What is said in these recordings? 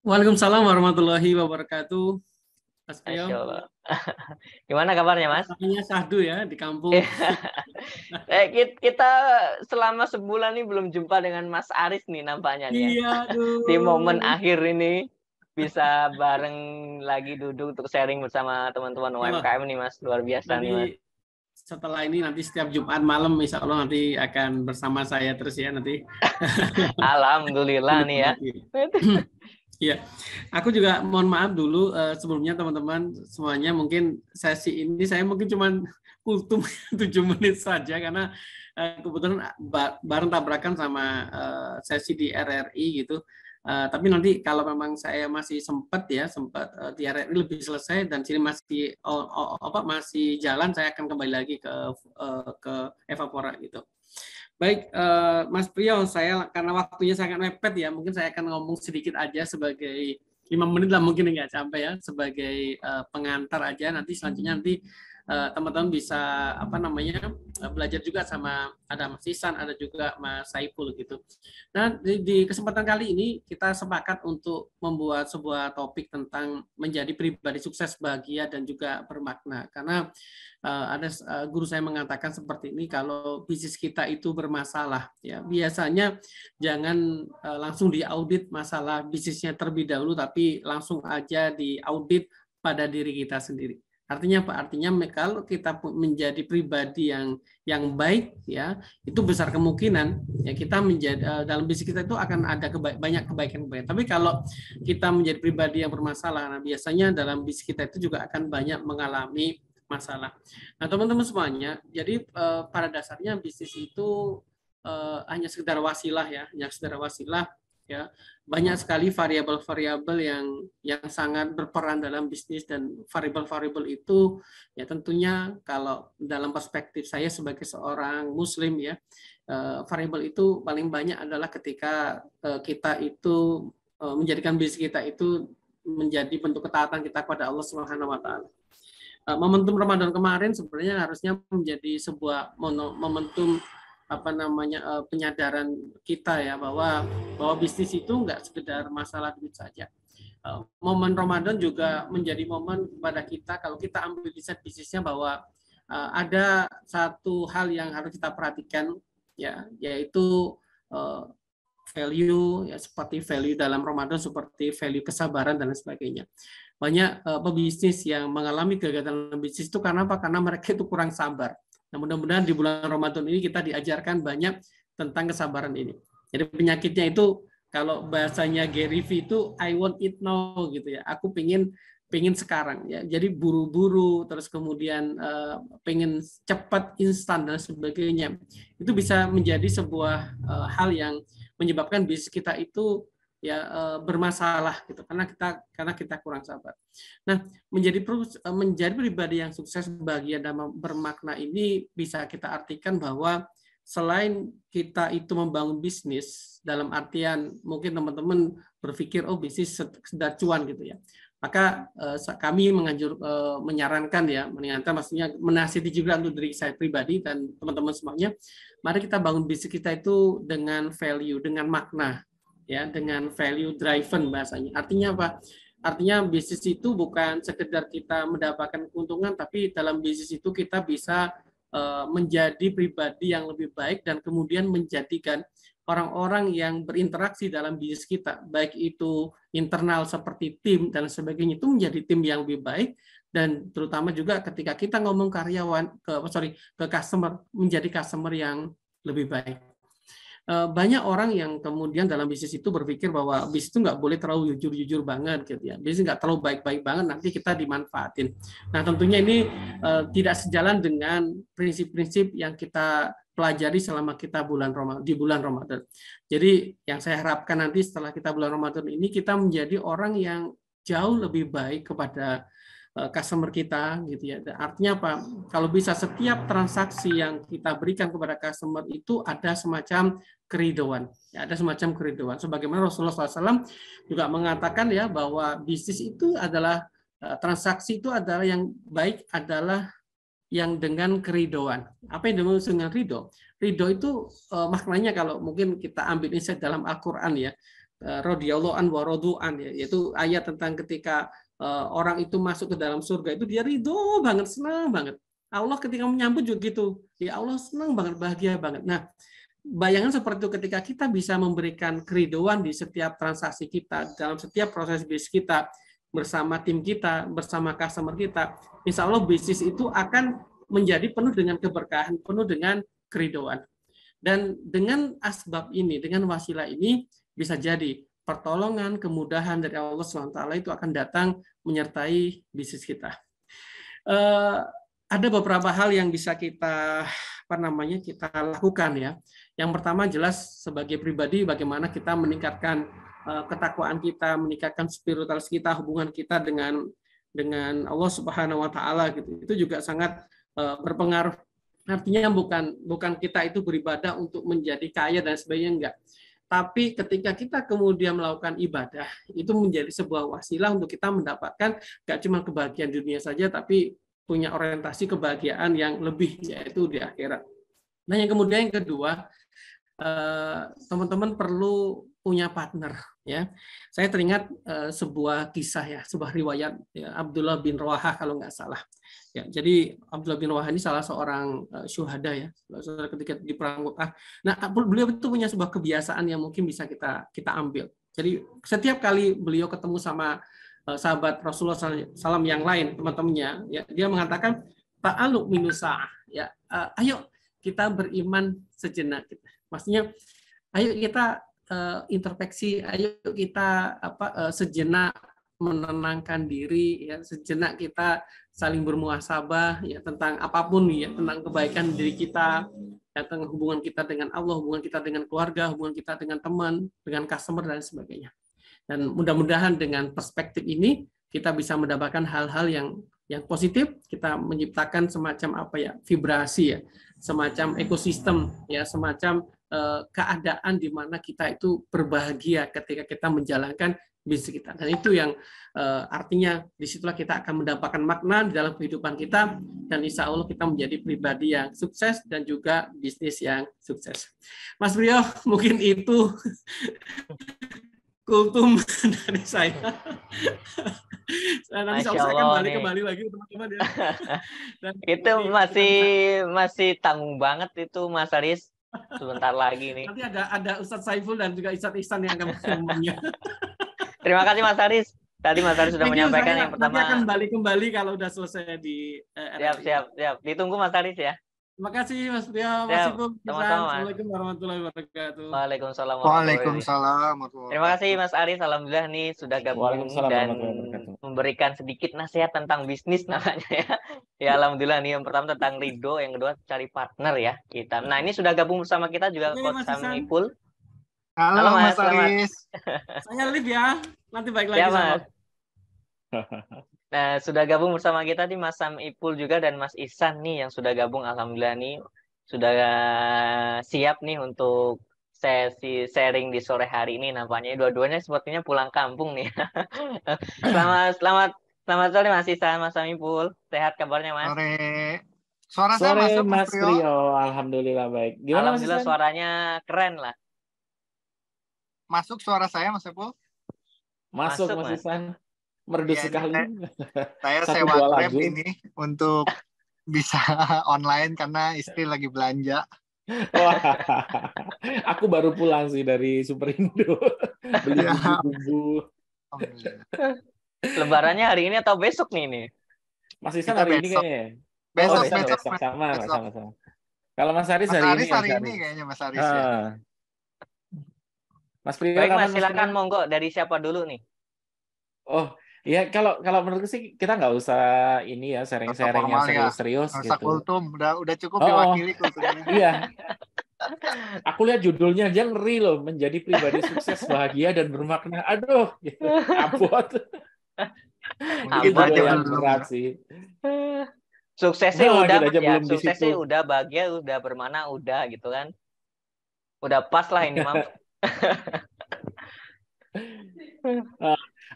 Waalaikumsalam warahmatullahi wabarakatuh. Mas Masya Priyo, Allah. Gimana kabarnya, Mas? namanya Sahdu ya di kampung. Kita selama sebulan nih belum jumpa dengan Mas Aris nih nampaknya nih ya. Iya, Di momen aduh. akhir ini bisa bareng lagi duduk untuk sharing bersama teman-teman Allah. UMKM nih, Mas. Luar biasa nih, Mas. Nanti setelah ini nanti setiap Jumat malam insya Allah nanti akan bersama saya terus ya nanti. Alhamdulillah nih ya. Iya, aku juga mohon maaf dulu sebelumnya teman-teman semuanya, mungkin sesi ini saya mungkin cuma kultum 7 menit saja karena kebetulan bareng tabrakan sama sesi di RRI gitu. Tapi nanti kalau memang saya masih sempat di RRI lebih selesai dan sini masih masih jalan, saya akan kembali lagi ke Evapora gitu. Baik, Mas Priyo, saya karena waktunya sangat mepet ya, mungkin saya akan ngomong sedikit aja sebagai 5 menit lah mungkin nggak sampai ya, sebagai pengantar aja. Nanti selanjutnya teman-teman bisa belajar juga sama ada Mas Isan, ada juga Mas Saiful gitu. Nah, di kesempatan kali ini kita sepakat untuk membuat sebuah topik tentang menjadi pribadi sukses, bahagia dan juga bermakna. Karena ada guru saya mengatakan seperti ini, kalau bisnis kita itu bermasalah ya biasanya jangan langsung diaudit masalah bisnisnya terlebih dahulu, tapi langsung aja diaudit pada diri kita sendiri. Artinya apa? Artinya kalau kita menjadi pribadi yang baik ya, itu besar kemungkinan ya kita menjadi dalam bisnis kita itu akan ada banyak kebaikan-kebaikan. Tapi kalau kita menjadi pribadi yang bermasalah, nah biasanya dalam bisnis kita itu juga akan banyak mengalami masalah. Nah, teman-teman semuanya, jadi pada dasarnya bisnis itu hanya sekedar wasilah ya, hanya sekedar wasilah ya. Banyak sekali variabel-variabel yang sangat berperan dalam bisnis, dan variabel-variabel itu ya tentunya kalau dalam perspektif saya sebagai seorang muslim ya, variabel itu paling banyak adalah ketika kita itu menjadikan bisnis kita itu menjadi bentuk ketaatan kita kepada Allah Subhanahu wa taala. Momentum Ramadan kemarin sebenarnya harusnya menjadi sebuah momentum penyadaran kita ya, bahwa bisnis itu nggak sekedar masalah duit saja. Momen Ramadan juga menjadi momen kepada kita, kalau kita ambil bisnisnya, bahwa ada satu hal yang harus kita perhatikan ya, yaitu value ya, seperti value dalam Ramadan seperti value kesabaran dan lain sebagainya. Banyak pebisnis yang mengalami kegagalan bisnis itu karena apa? Karena mereka itu kurang sabar. Nah, mudah-mudahan di bulan Ramadan ini kita diajarkan banyak tentang kesabaran ini. Jadi penyakitnya itu kalau bahasanya Gary V itu I want it now gitu ya. Aku pengen sekarang ya. Jadi buru-buru, terus kemudian pengen cepat, instan dan sebagainya. Itu bisa menjadi sebuah hal yang menyebabkan bisnis kita itu ya bermasalah gitu, karena kita kurang sabar. Nah, menjadi pribadi yang sukses, bahagia dan bermakna ini bisa kita artikan bahwa selain kita itu membangun bisnis dalam artian mungkin teman-teman berpikir oh bisnis sekedar cuan gitu ya, maka kami menyarankan maksudnya menasihati juga untuk diri saya pribadi dan teman-teman semuanya, mari kita bangun bisnis kita itu dengan value, dengan makna ya, dengan value driven bahasanya. Artinya apa? Artinya bisnis itu bukan sekedar kita mendapatkan keuntungan, tapi dalam bisnis itu kita bisa menjadi pribadi yang lebih baik dan kemudian menjadikan orang-orang yang berinteraksi dalam bisnis kita, baik itu internal seperti tim dan sebagainya, itu menjadi tim yang lebih baik, dan terutama juga ketika kita ngomong ke customer, menjadi customer yang lebih baik. Banyak orang yang kemudian dalam bisnis itu berpikir bahwa bisnis itu nggak boleh terlalu jujur-jujur banget gitu ya. Bisnis nggak terlalu baik-baik banget, nanti kita dimanfaatin. Nah, tentunya ini tidak sejalan dengan prinsip-prinsip yang kita pelajari selama kita di bulan Ramadan. Jadi yang saya harapkan nanti setelah kita bulan Ramadan ini, kita menjadi orang yang jauh lebih baik kepada customer kita gitu ya. Artinya apa? Kalau bisa setiap transaksi yang kita berikan kepada customer itu ada semacam keriduan, ya, ada semacam keriduan. Sebagaimana Rasulullah SAW juga mengatakan ya, bahwa bisnis itu adalah transaksi itu adalah yang baik adalah yang dengan keridoan. Apa yang dimaksud dengan ridho? Ridho itu maknanya kalau mungkin kita ambil insight dalam Al-Quran ya, radhiyallahu an wa radu'an, ya, yaitu ayat tentang ketika orang itu masuk ke dalam surga itu dia ridho banget, senang banget. Allah ketika menyambut juga gitu, ya Allah senang banget, bahagia banget. Nah, bayangan seperti itu ketika kita bisa memberikan keriduan di setiap transaksi kita, dalam setiap proses bisnis kita, bersama tim kita, bersama customer kita, insya Allah bisnis itu akan menjadi penuh dengan keberkahan, penuh dengan keriduan. Dan dengan asbab ini, dengan wasilah ini, bisa jadi pertolongan, kemudahan dari Allah SWT itu akan datang menyertai bisnis kita. Ada beberapa hal yang bisa kita kita lakukan, ya. Yang pertama jelas sebagai pribadi bagaimana kita meningkatkan ketakwaan kita, meningkatkan spiritualitas kita, hubungan kita dengan Allah Subhanahu wa taala gitu. Itu juga sangat berpengaruh. Artinya bukan kita itu beribadah untuk menjadi kaya dan sebagainya, enggak. Tapi ketika kita kemudian melakukan ibadah, itu menjadi sebuah wasilah untuk kita mendapatkan enggak cuma kebahagiaan dunia saja, tapi punya orientasi kebahagiaan yang lebih, yaitu di akhirat. Nah, yang kemudian yang kedua, teman-teman perlu punya partner, ya. Saya teringat sebuah kisah, ya, sebuah riwayat, ya, Abdullah bin Rawahah kalau nggak salah. Ya, jadi Abdullah bin Rawahah ini salah seorang syuhada, ya, ketika di perang Mu'tah. Nah, beliau itu punya sebuah kebiasaan yang mungkin bisa kita ambil. Jadi setiap kali beliau ketemu sama sahabat Rasulullah SAW yang lain, teman-temannya, ya, dia mengatakan ta'aluk minusa'ah, ya, ayo kita beriman sejenak. Maksudnya, ayo kita introspeksi, ayo kita sejenak menenangkan diri, ya, sejenak kita saling bermuhasabah, ya, tentang apapun, ya, tentang kebaikan diri kita, ya, tentang hubungan kita dengan Allah, hubungan kita dengan keluarga, hubungan kita dengan teman, dengan customer dan sebagainya. Dan mudah-mudahan dengan perspektif ini kita bisa mendapatkan hal-hal yang positif, kita menciptakan semacam vibrasi, ya, semacam ekosistem, ya, semacam keadaan di mana kita itu berbahagia ketika kita menjalankan bisnis kita. Dan itu yang artinya disitulah kita akan mendapatkan makna di dalam kehidupan kita, dan insya Allah kita menjadi pribadi yang sukses dan juga bisnis yang sukses. Mas Brio, mungkin itu kultum dari saya. Nanti saya akan balik kembali lagi teman-teman, ya. Dan itu masih tanggung banget itu Mas Aris. Sebentar lagi nih. Nanti ada Ustadz Saiful dan juga Ustadz Ihsan yang akan ngomongnya. Terima kasih Mas Aris. Tadi Mas Aris sudah menyampaikan yang pertama. Nanti akan balik kembali kalau udah selesai di siap. Ditunggu Mas Aris, ya. Terima kasih Mas Brio, Mas Ibu. Assalamualaikum warahmatullahi wabarakatuh. Waalaikumsalam. Terima kasih Mas Aris. Alhamdulillah nih sudah gabung dan memberikan sedikit nasihat tentang bisnis namanya, ya. Ya, alhamdulillah nih, yang pertama tentang ridho, yang kedua cari partner, ya, kita. Nah, ini sudah gabung bersama kita juga Coach Sami Ipul. Halo Mas Aris. Saya Liv, ya. Nanti balik lagi, ya, Mas. Nah, sudah gabung bersama kita nih Mas Sam Ipul juga dan Mas Ihsan nih yang sudah gabung. Alhamdulillah nih sudah siap nih untuk sesi sharing di sore hari ini. Nampaknya dua-duanya sepertinya pulang kampung nih. Selamat sore Mas Ihsan, Mas Sam Ipul. Sehat kabarnya, Mas? Sore. Suara saya masuk, Mas Brio. Alhamdulillah baik. Gimana, alhamdulillah Mas suaranya keren lah. Masuk suara saya, Mas Ipul? Masuk Mas Ihsan. Merdu sekali. Saya sewa Grab ini untuk bisa online karena istri lagi belanja. Wah, aku baru pulang sih dari Superindo. Beli bumbu. Lebarannya hari ini atau besok nih? Mas Ihsan hari ini kayaknya. Besok. Sama. Kalau Mas Aris hari ini kayaknya Mas Aris, ya. Mas Priyo, baik Mas, silakan monggo, dari siapa dulu nih? Oh, ya, kalau menurutku sih kita nggak usah ini ya, sharing-sharing yang serius-serius gitu. Kultum, udah cukup diwakili kultumnya. Iya. Aku lihat judulnya aja ngeri loh, menjadi pribadi sukses, bahagia dan bermakna. Aduh, gitu. Abot. Itu yang berat sih. Suksesnya udah, ya, suksesnya udah, bahagia udah, bermakna udah, gitu kan. Udah pas lah ini, Mam.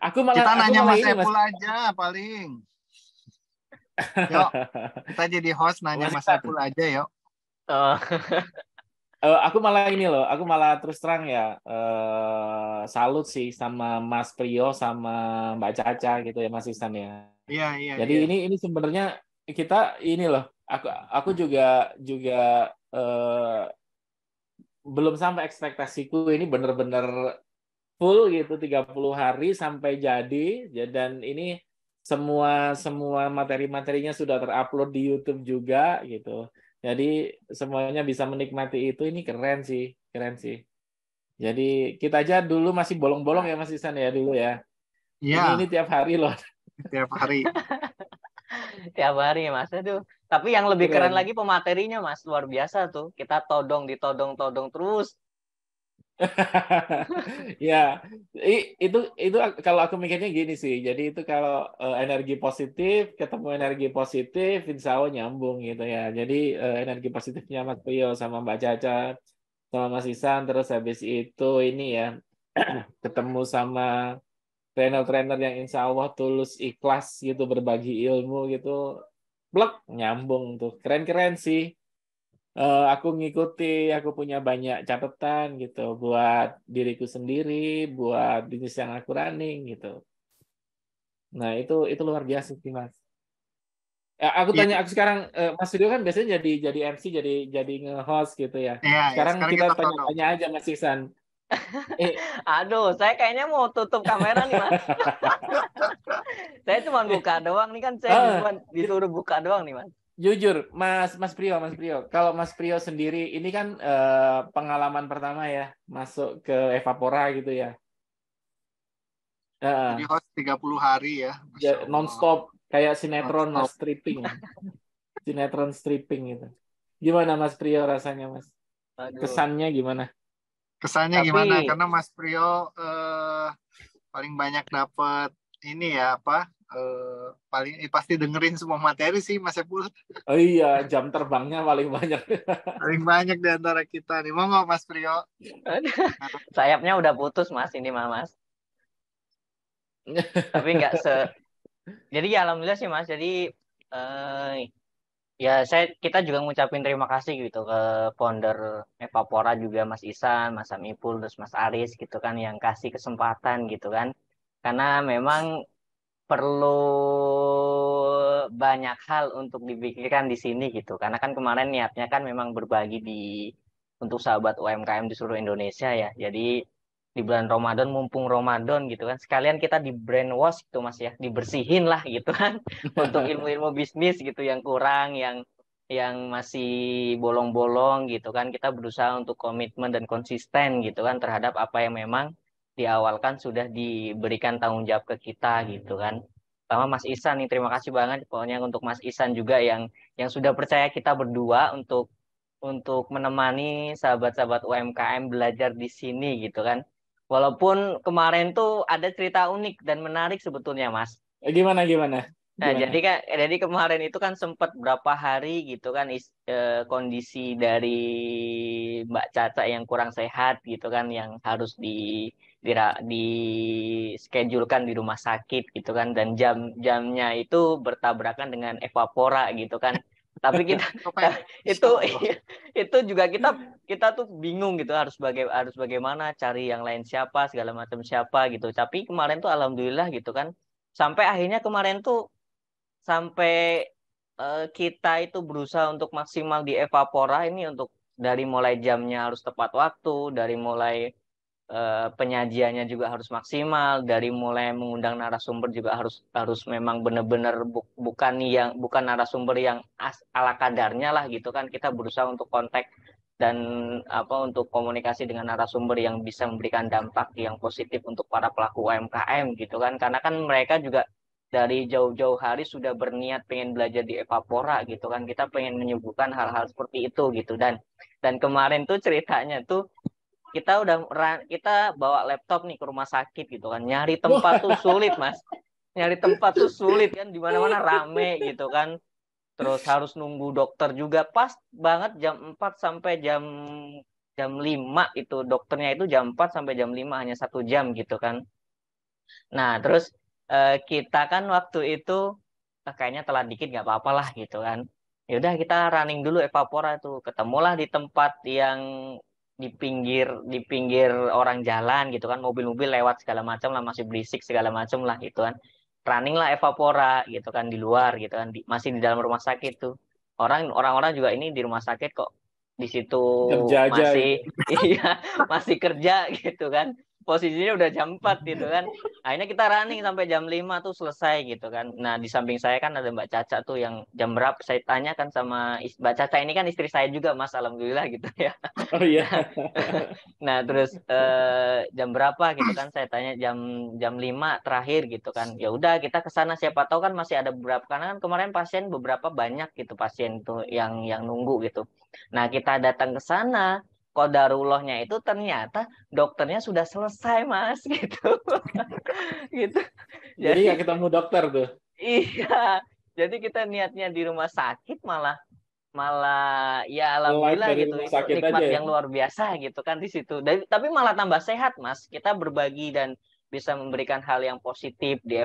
Kita nanya Mas Epul aja paling. Yuk, kita jadi host nanya Mas Epul aja, yuk. Aku malah ini loh, aku malah terus terang ya salut sih sama Mas Priyo sama Mbak Caca gitu ya Mas Ihsan ya. Iya, iya, Jadi iya. ini sebenarnya kita ini loh, aku juga belum sampai ekspektasiku, ini bener-bener full gitu 30 hari sampai jadi, dan ini semua materi-materinya sudah terupload di YouTube juga gitu. Jadi semuanya bisa menikmati itu, ini keren sih, keren sih. Jadi kita aja dulu masih bolong-bolong ya Mas Isan ya dulu ya. Iya, Ini tiap hari loh. tiap hari. Tiap hari Mas. Aduh. Tapi yang lebih keren Keren. lagi pematerinya Mas, luar biasa tuh. Kita ditodong terus. Ya, itu kalau aku mikirnya gini sih. Jadi itu kalau energi positif ketemu energi positif, insya Allah nyambung gitu ya. Jadi energi positifnya Mas Priyo sama Mbak Caca sama Mas Isan, terus habis itu ini ya ketemu sama trainer-trainer yang insya Allah tulus ikhlas gitu berbagi ilmu gitu, blok nyambung tuh, keren-keren sih. Aku ngikuti, aku punya banyak catatan gitu buat diriku sendiri, buat bisnis yang aku running gitu. Nah itu luar biasa sih Mas. Aku Iya, tanya, aku sekarang Mas Rio kan biasanya jadi MC, jadi nge-host gitu ya. iya, iya. Sekarang Sekarang kita kita todong. tanya-tanya aja Mas Iksan. Aduh, saya kayaknya mau tutup kamera nih Mas. Saya cuma buka doang nih kan, saya cuma disuruh buka doang nih Mas. Jujur, Mas Priyo, kalau Mas Priyo sendiri ini kan pengalaman pertama ya masuk ke Evapora gitu ya. Jadi host 30 hari ya. Masya Allah. Non-stop kayak sinetron Non-stop. Mas stripping. Sinetron stripping gitu. Gimana Mas Priyo rasanya Mas? Aduh. Kesannya gimana? Kesannya Tapi gimana? Karena Mas Priyo paling banyak dapat ini ya apa? Paling pasti dengerin semua materi sih Mas Epul. Oh iya, jam terbangnya paling banyak. Paling banyak di antara kita nih. Mau nggak Mas Priyo? sayapnya udah putus Mas ini Mas. Tapi nggak jadi ya alhamdulillah sih Mas. Jadi ya kita juga ngucapin terima kasih gitu ke founder Evapora juga Mas Isan, Mas Samipul, terus Mas Aris gitu kan yang kasih kesempatan gitu kan. Karena memang perlu banyak hal untuk dipikirkan di sini gitu. Karena kan kemarin niatnya kan memang berbagi untuk sahabat UMKM di seluruh Indonesia ya. Jadi di bulan Ramadan, mumpung Ramadan gitu kan, sekalian kita di brainwash gitu Mas ya, dibersihin lah gitu kan untuk ilmu-ilmu bisnis gitu yang kurang, yang masih bolong-bolong gitu kan. Kita berusaha untuk komitmen dan konsisten gitu kan terhadap apa yang memang diawalkan sudah diberikan tanggung jawab ke kita gitu kan. Sama Mas Isan nih, terima kasih banget pokoknya untuk Mas Isan juga yang sudah percaya kita berdua untuk menemani sahabat-sahabat UMKM belajar di sini gitu kan. Walaupun kemarin tuh ada cerita unik dan menarik sebetulnya Mas. Gimana? Nah, jadi kemarin itu kan sempat berapa hari gitu kan kondisi dari Mbak Caca yang kurang sehat gitu kan yang harus di schedulekan di rumah sakit gitu kan dan jamnya itu bertabrakan dengan Evapora gitu kan. Tapi kita itu juga kita tuh bingung gitu harus bagaimana cari yang lain siapa segala macam siapa gitu. Tapi kemarin tuh alhamdulillah gitu kan sampai akhirnya kemarin tuh sampai kita itu berusaha untuk maksimal di Evapora ini untuk dari mulai jamnya harus tepat waktu, dari mulai penyajiannya juga harus maksimal, dari mulai mengundang narasumber juga harus memang benar-benar bukan narasumber yang ala kadarnya lah gitu kan. Kita berusaha untuk kontak dan untuk komunikasi dengan narasumber yang bisa memberikan dampak yang positif untuk para pelaku UMKM gitu kan. Karena kan mereka juga dari jauh-jauh hari sudah berniat pengen belajar di Evapora gitu kan. Kita pengen menyuguhkan hal-hal seperti itu gitu dan kemarin tuh ceritanya tuh kita bawa laptop nih ke rumah sakit gitu kan. Nyari tempat tuh sulit, Mas. Nyari tempat tuh sulit kan, di mana-mana rame gitu kan. Terus harus nunggu dokter juga pas banget jam 4 sampai jam 5 itu dokternya itu jam 4 sampai jam 5 hanya 1 jam gitu kan. Nah, terus kita kan waktu itu kayaknya telat dikit nggak apa-apa lah gitu kan. Ya udah kita running dulu Evapora tuh. Ketemulah di tempat yang di pinggir orang jalan gitu kan, mobil-mobil lewat segala macam lah, masih berisik segala macam lah gitu kan. Running lah Evapora gitu kan di luar gitu kan, masih di dalam rumah sakit tuh. Orang-orang juga ini di rumah sakit kok di situ Kerja aja masih gitu. iya masih kerja gitu kan. Posisinya udah jam 4 gitu kan. Akhirnya kita running sampai jam 5 tuh selesai gitu kan. Nah, di samping saya kan ada Mbak Caca tuh yang jam berapa saya tanya kan sama Mbak Caca ini kan istri saya juga Mas, alhamdulillah gitu ya. Oh iya. Nah, terus jam berapa gitu kan saya tanya jam jam 5 terakhir gitu kan. Ya udah kita ke sana, siapa tahu kan masih ada beberapa, karena kan kemarin pasien beberapa banyak gitu pasien tuh yang nunggu gitu. Nah, kita datang ke sana, kodarullahnya itu ternyata dokternya sudah selesai Mas gitu. Gitu. Jadi Jadi nggak ketemu dokter tuh. iya. Jadi kita niatnya di rumah sakit malah malah ya Live alhamdulillah dari gitu, rumah itu sakit nikmat aja ya. yang luar biasa gitu kan di situ. Tapi malah tambah sehat Mas, kita berbagi dan bisa memberikan hal yang positif di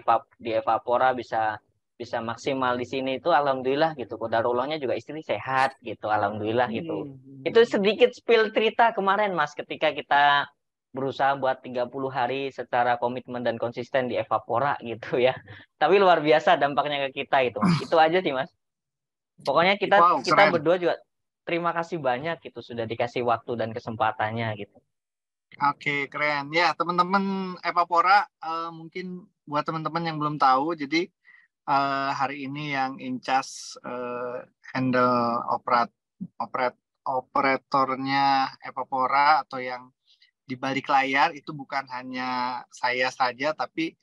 Evapora, bisa bisa maksimal di sini itu alhamdulillah gitu. Kodarullahnya juga istri sehat gitu, alhamdulillah gitu. Itu sedikit spill cerita kemarin Mas, ketika kita berusaha buat 30 hari secara komitmen dan konsisten di Evapora gitu ya. Tapi luar biasa dampaknya ke kita itu Mas. Itu aja sih Mas. Pokoknya kita Wow, kita keren. berdua juga terima kasih banyak gitu sudah dikasih waktu dan kesempatannya gitu. Oke, keren. Ya, teman-teman Evapora, mungkin buat teman-teman yang belum tahu, jadi hari ini yang incas handle operatornya Evapora atau yang di balik layar itu bukan hanya saya saja, tapi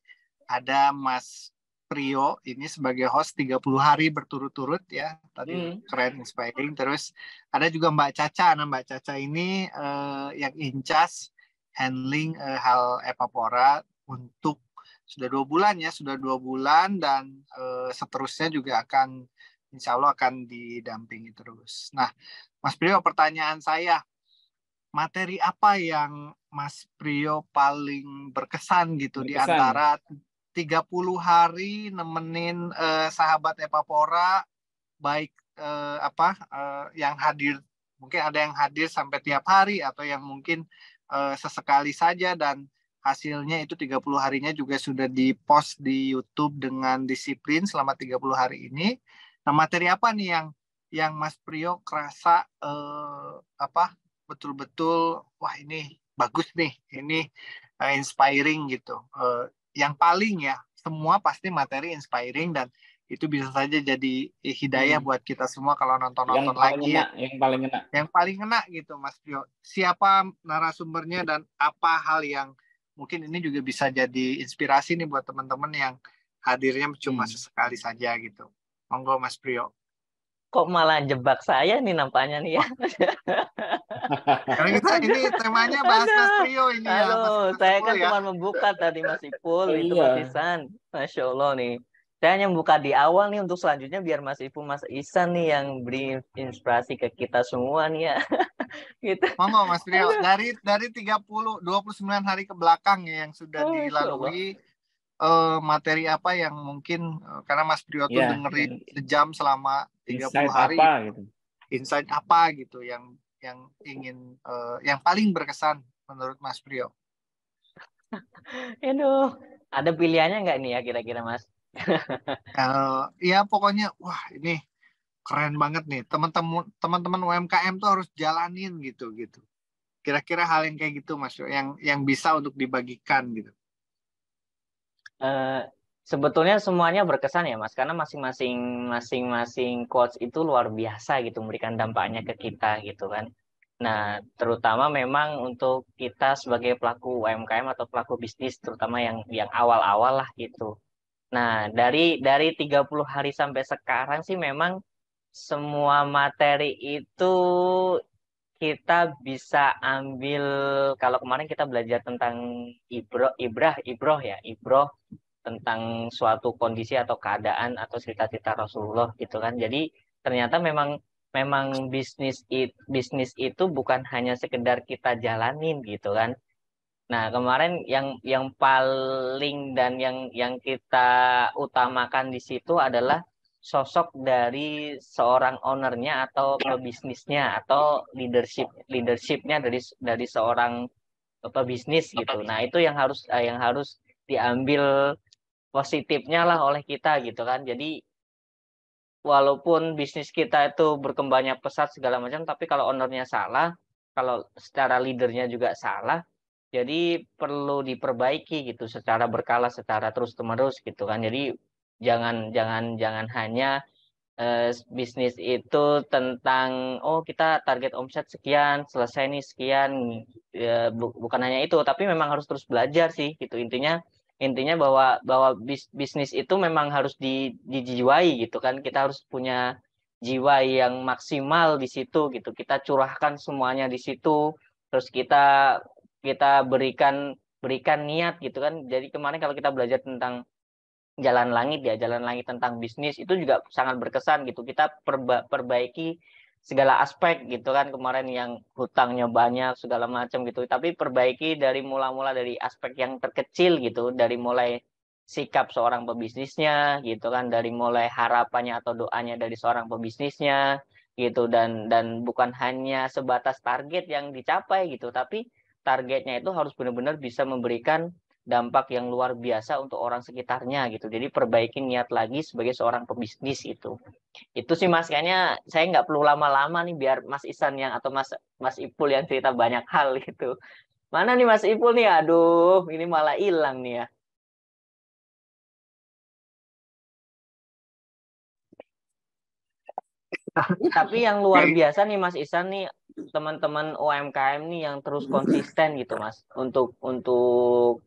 ada Mas Prio ini sebagai host 30 hari berturut-turut ya. Tadi keren, inspiring. Terus ada juga Mbak Caca. Nah, Mbak Caca ini yang incas handling hal Evapora untuk sudah 2 bulan ya, sudah 2 bulan dan seterusnya juga akan insya Allah akan didampingi terus. Nah, Mas Prio, pertanyaan saya, materi apa yang Mas Prio paling berkesan gitu di Berkesan. antara 30 hari nemenin sahabat Evapora, baik yang hadir, mungkin ada yang hadir sampai tiap hari atau yang mungkin sesekali saja, dan hasilnya itu 30 harinya juga sudah di-post di YouTube dengan disiplin selama 30 hari ini. Nah, materi apa nih yang Mas Prio kerasa betul-betul wah ini bagus nih, ini inspiring gitu. Yang paling ya, semua pasti materi inspiring dan itu bisa saja jadi hidayah buat kita semua kalau nonton-nonton lagi ya. Yang paling ngena. Yang paling ngena gitu Mas Prio. Siapa narasumbernya dan apa hal yang mungkin ini juga bisa jadi inspirasi nih buat teman-teman yang hadirnya cuma sesekali saja gitu. Monggo Mas Prio. Kok malah jebak saya nih nampaknya nih ya. Karena kita ini temanya bahas Mas Prio ini ya. Aduh, Mas saya Ipul kan ya. cuma membuka tadi Mas Ipul, Oh, itu iya. Mas Isan. Masya Allah nih. Saya hanya membuka di awal nih, untuk selanjutnya biar Mas Ipul, Mas Isan nih yang beri inspirasi ke kita semua nih ya. Gitu. Monggo Mas Prio. Dari 29 hari ke belakang ya yang sudah Oh, Masya Allah. dilalui, materi apa yang mungkin karena Mas Prio tuh Ya, dengerin sejam selama 30 insight hari, apa gitu. insight apa gitu yang ingin yang paling berkesan menurut Mas Prio? Aduh, ada pilihannya nggak nih ya kira-kira Mas? Ya pokoknya wah ini keren banget nih, teman-teman UMKM tuh harus jalanin gitu. Kira-kira hal yang kayak gitu Mas Prio yang bisa untuk dibagikan gitu. Sebetulnya semuanya berkesan ya Mas, karena masing-masing quotes itu luar biasa gitu, memberikan dampaknya ke kita gitu kan. Nah, terutama memang untuk kita sebagai pelaku UMKM atau pelaku bisnis, terutama yang awal-awal lah gitu. Nah, dari 30 hari sampai sekarang sih memang semua materi itu kita bisa ambil. Kalau kemarin kita belajar tentang ibroh tentang suatu kondisi atau keadaan atau cerita-cerita Rasulullah gitu kan. Jadi ternyata memang memang bisnis itu bukan hanya sekedar kita jalanin gitu kan. Nah, kemarin yang paling dan yang kita utamakan di situ adalah sosok dari seorang ownernya atau pebisnisnya atau leadershipnya dari seorang pebisnis gitu. Nah, itu yang harus diambil positifnya lah oleh kita gitu kan. Jadi walaupun bisnis kita itu berkembangnya pesat segala macam, tapi kalau ownernya salah, kalau secara leadernya juga salah, jadi perlu diperbaiki gitu secara berkala, secara terus-menerus gitu kan. Jadi jangan hanya bisnis itu tentang kita target omset sekian, selesai nih sekian. Bukan hanya itu, tapi memang harus terus belajar sih gitu. Intinya bahwa bisnis itu memang harus dijiwai gitu kan. Kita harus punya jiwa yang maksimal di situ gitu. Kita curahkan semuanya di situ. Terus kita berikan niat gitu kan. Jadi kemarin kalau kita belajar tentang jalan langit tentang bisnis itu juga sangat berkesan gitu. Kita perbaiki segala aspek gitu kan, kemarin yang hutangnya banyak segala macam gitu, tapi perbaiki dari mula-mula dari aspek yang terkecil gitu, dari mulai sikap seorang pebisnisnya gitu kan, dari mulai harapannya atau doanya dari seorang pebisnisnya gitu, dan bukan hanya sebatas target yang dicapai gitu, tapi targetnya itu harus benar-benar bisa memberikan dampak yang luar biasa untuk orang sekitarnya gitu. Jadi perbaiki niat lagi sebagai seorang pebisnis itu. Itu sih Mas, kayaknya saya nggak perlu lama-lama nih biar Mas Isan yang atau Mas Ipul yang cerita banyak hal gitu. Mana nih Mas Ipul nih? Aduh, ini malah hilang nih ya. Tapi yang luar biasa nih Mas Isan nih, teman-teman UMKM nih yang terus konsisten gitu Mas untuk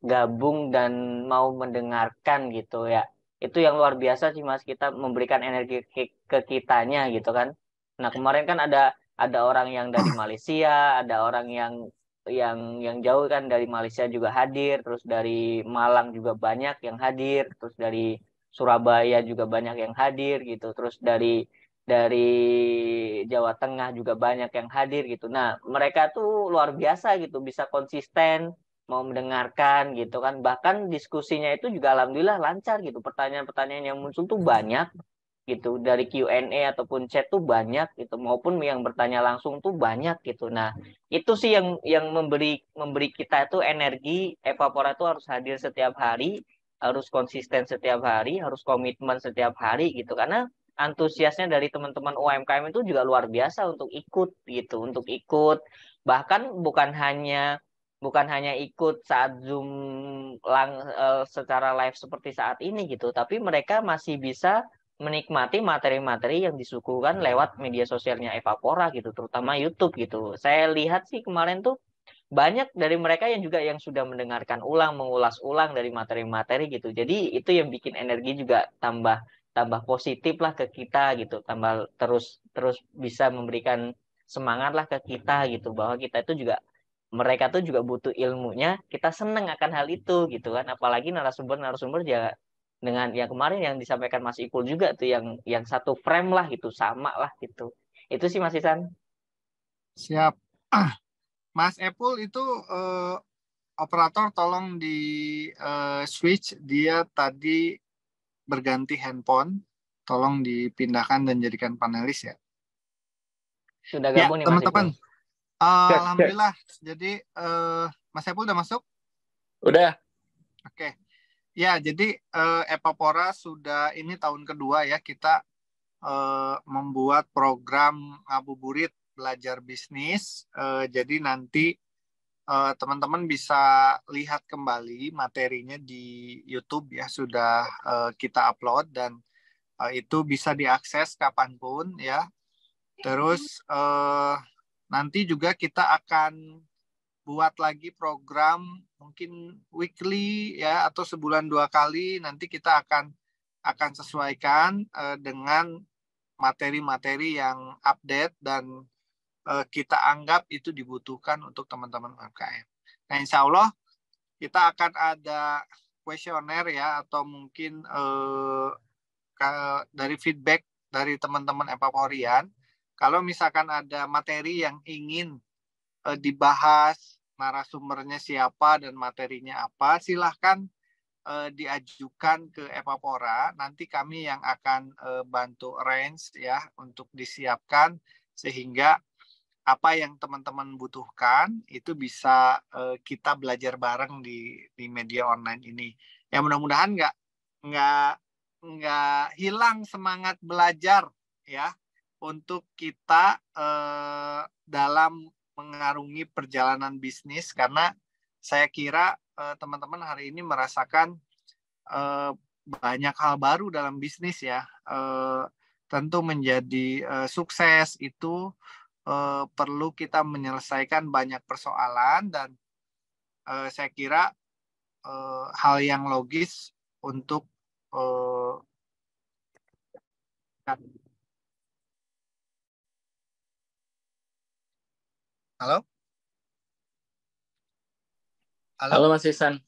gabung dan mau mendengarkan gitu ya. Itu yang luar biasa sih Mas, kita memberikan energi ke kitanya gitu kan. Nah, kemarin kan ada orang yang dari Malaysia, ada orang yang jauh kan, dari Malaysia juga hadir, terus dari Malang juga banyak yang hadir, terus dari Surabaya juga banyak yang hadir gitu, terus dari Jawa Tengah juga banyak yang hadir gitu. Nah, mereka tuh luar biasa gitu, bisa konsisten mau mendengarkan gitu kan. Bahkan diskusinya itu juga alhamdulillah lancar gitu. Pertanyaan-pertanyaan yang muncul tuh banyak gitu. Dari Q&A ataupun chat tuh banyak gitu, maupun yang bertanya langsung tuh banyak gitu. Nah, itu sih yang memberi kita itu energi. Evapora itu harus hadir setiap hari, harus konsisten setiap hari, harus komitmen setiap hari gitu. Karena antusiasnya dari teman-teman UMKM itu juga luar biasa untuk ikut gitu, untuk ikut, bahkan bukan hanya ikut saat Zoom secara live seperti saat ini gitu, tapi mereka masih bisa menikmati materi-materi yang disuguhkan lewat media sosialnya Evapora gitu, terutama YouTube gitu. Saya lihat sih kemarin tuh banyak dari mereka yang juga yang sudah mendengarkan ulang, mengulas ulang dari materi-materi gitu. Jadi itu yang bikin energi juga tambah tambah positif lah ke kita gitu, tambah terus terus bisa memberikan semangat lah ke kita gitu, bahwa kita itu juga, mereka tuh juga butuh ilmunya, kita seneng akan hal itu gitu kan, apalagi narasumber ya dengan yang kemarin yang disampaikan Mas Ipul juga tuh yang satu frame lah gitu, sama lah gitu. Itu sih Mas Isan. Siap. Mas Epul itu operator tolong di switch, dia tadi berganti handphone, tolong dipindahkan dan jadikan panelis ya. Sudah Ya, gabung nih Mas teman-teman. Ipul. Alhamdulillah. Jadi Mas Epul udah masuk? Udah. Oke. Ya, jadi Evapora sudah, ini tahun kedua ya kita membuat program ngabuburit belajar bisnis. Jadi nanti teman-teman bisa lihat kembali materinya di YouTube ya, sudah kita upload, dan itu bisa diakses kapanpun ya. Terus nanti juga kita akan buat lagi program mungkin weekly ya, atau sebulan 2 kali. Nanti kita akan sesuaikan dengan materi-materi yang update dan kita anggap itu dibutuhkan untuk teman-teman UMKM. Nah, insya Allah kita akan ada kuesioner ya, atau mungkin dari feedback dari teman-teman Evaporian. Kalau misalkan ada materi yang ingin dibahas, narasumbernya siapa dan materinya apa, silahkan diajukan ke Epapora, nanti kami yang akan bantu arrange ya untuk disiapkan sehingga apa yang teman-teman butuhkan itu bisa kita belajar bareng di media online ini. Ya mudah-mudahan nggak hilang semangat belajar ya untuk kita dalam mengarungi perjalanan bisnis, karena saya kira teman-teman hari ini merasakan banyak hal baru dalam bisnis ya. Tentu menjadi sukses itu perlu kita menyelesaikan banyak persoalan, dan saya kira hal yang logis untuk halo Halo Mas Ihsan.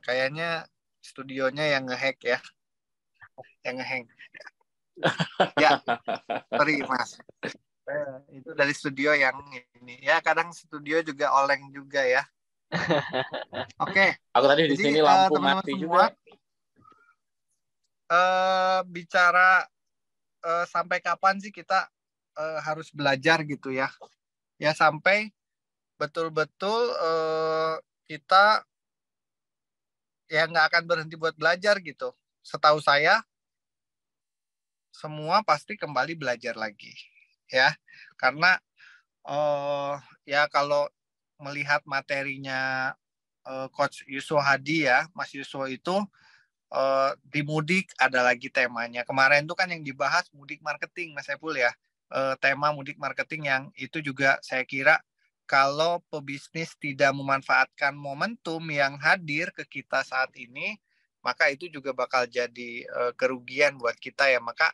kayaknya studionya yang ngehack ya, yang ngehack ya, sorry Mas. Itu dari studio yang ini ya, kadang studio juga oleng juga ya. Oke. Aku tadi di sini lampu teman-teman mati semua, juga. bicara sampai kapan sih kita harus belajar gitu ya? Ya sampai betul-betul kita ya nggak akan berhenti buat belajar gitu. Setahu saya semua pasti kembali belajar lagi ya, karena ya kalau melihat materinya Coach Yuswo Hadi ya, Mas Yuswo itu di mudik ada lagi temanya. Kemarin itu kan yang dibahas mudik marketing, Mas Epul ya. Tema mudik marketing yang itu juga saya kira kalau pebisnis tidak memanfaatkan momentum yang hadir ke kita saat ini, maka itu juga bakal jadi kerugian buat kita ya. Maka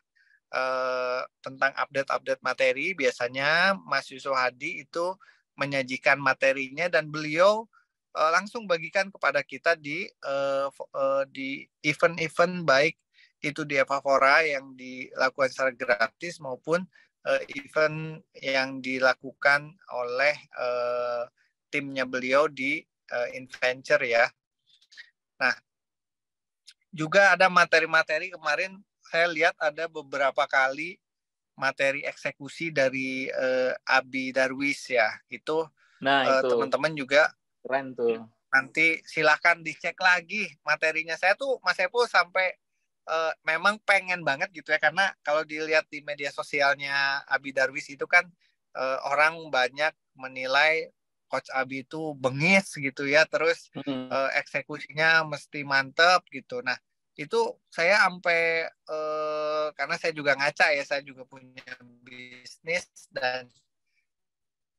tentang update-update materi, biasanya Mas Yuswo Hadi itu menyajikan materinya dan beliau langsung bagikan kepada kita di event-event, baik itu di Epapora yang dilakukan secara gratis maupun event yang dilakukan oleh timnya beliau di InVenture ya. Nah, juga ada materi-materi kemarin saya lihat ada beberapa kali materi eksekusi dari Abi Darwis ya. Itu teman-teman juga keren tuh. Nanti silakan dicek lagi materinya. Saya tuh Mas Epo sampai memang pengen banget gitu ya, karena kalau dilihat di media sosialnya Abi Darwis itu kan orang banyak menilai Coach Abi itu bengis gitu ya, terus eksekusinya mesti mantep gitu. Nah itu saya sampai karena saya juga ngaca ya, saya juga punya bisnis dan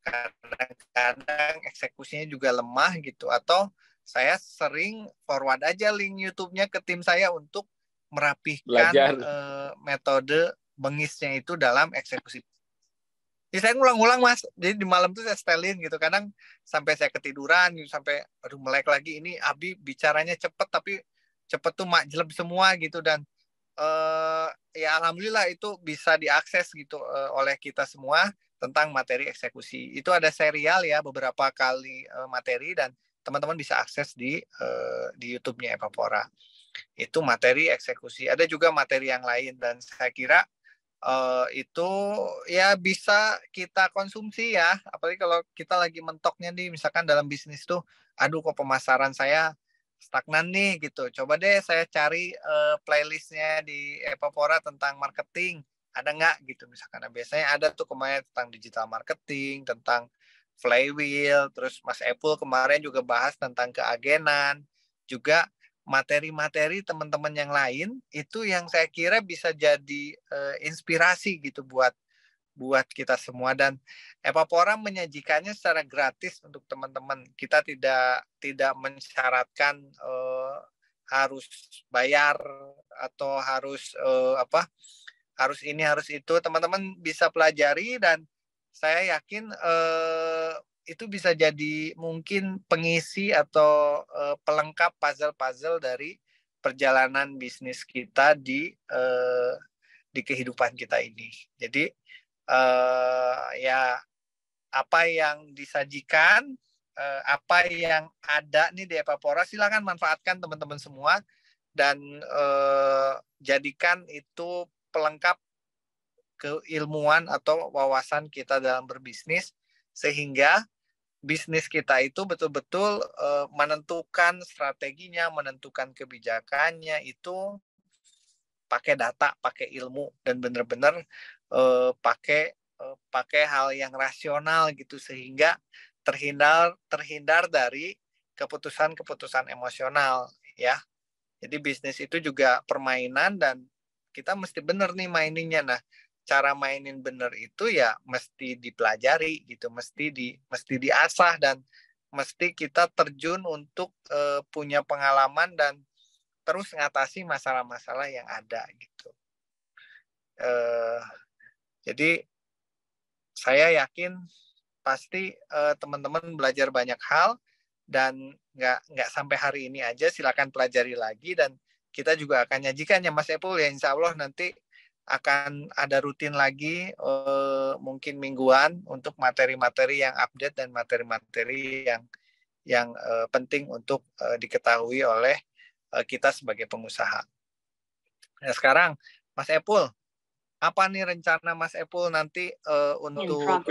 kadang-kadang eksekusinya juga lemah gitu, atau saya sering forward aja link YouTube-nya ke tim saya untuk merapihkan metode bengisnya itu dalam eksekusi. Jadi saya ngulang-ngulang Mas, jadi di malam tuh saya setelin gitu, kadang sampai saya ketiduran gitu, sampai aduh melek lagi, ini Abi bicaranya cepet tapi cepet tuh makjeleb semua gitu, dan ya alhamdulillah itu bisa diakses gitu oleh kita semua tentang materi eksekusi. Itu ada serial ya, beberapa kali materi, dan teman-teman bisa akses di YouTube-nya Epapora. Itu materi eksekusi. Ada juga materi yang lain, dan saya kira itu ya bisa kita konsumsi ya. Apalagi kalau kita lagi mentoknya nih, misalkan dalam bisnis tuh, aduh kok pemasaran saya stagnan nih gitu. Coba deh saya cari playlistnya di Epapora tentang marketing. Ada nggak gitu misalkan. Nah, biasanya ada tuh kemarin tentang digital marketing, tentang flywheel. Terus Mas Epul kemarin juga bahas tentang keagenan. Juga materi-materi teman-teman yang lain itu yang saya kira bisa jadi inspirasi gitu buat kita semua, dan Epapora menyajikannya secara gratis untuk teman-teman. Kita tidak mensyaratkan harus bayar atau harus harus ini harus itu. Teman-teman bisa pelajari, dan saya yakin itu bisa jadi mungkin pengisi atau pelengkap puzzle-puzzle dari perjalanan bisnis kita di kehidupan kita ini. Jadi ya apa yang disajikan apa yang ada nih di Epapora, silakan manfaatkan teman-teman semua dan jadikan itu pelengkap keilmuan atau wawasan kita dalam berbisnis, sehingga bisnis kita itu betul-betul menentukan strateginya, menentukan kebijakannya itu pakai data, pakai ilmu, dan benar-benar pakai hal yang rasional gitu, sehingga terhindar dari keputusan-keputusan emosional ya. Jadi bisnis itu juga permainan dan kita mesti benar nih maininnya. Nah, cara mainin benar itu ya mesti dipelajari gitu, mesti diasah dan mesti kita terjun untuk punya pengalaman dan terus ngatasi masalah-masalah yang ada gitu. Jadi saya yakin pasti teman-teman belajar banyak hal dan nggak sampai hari ini aja, silakan pelajari lagi dan kita juga akan nyajikannya Mas Epul ya, insya Allah nanti akan ada rutin lagi mungkin mingguan untuk materi-materi yang update dan materi-materi yang penting untuk diketahui oleh kita sebagai pengusaha. Nah sekarang Mas Epul, apa nih rencana Mas Epul nanti untuk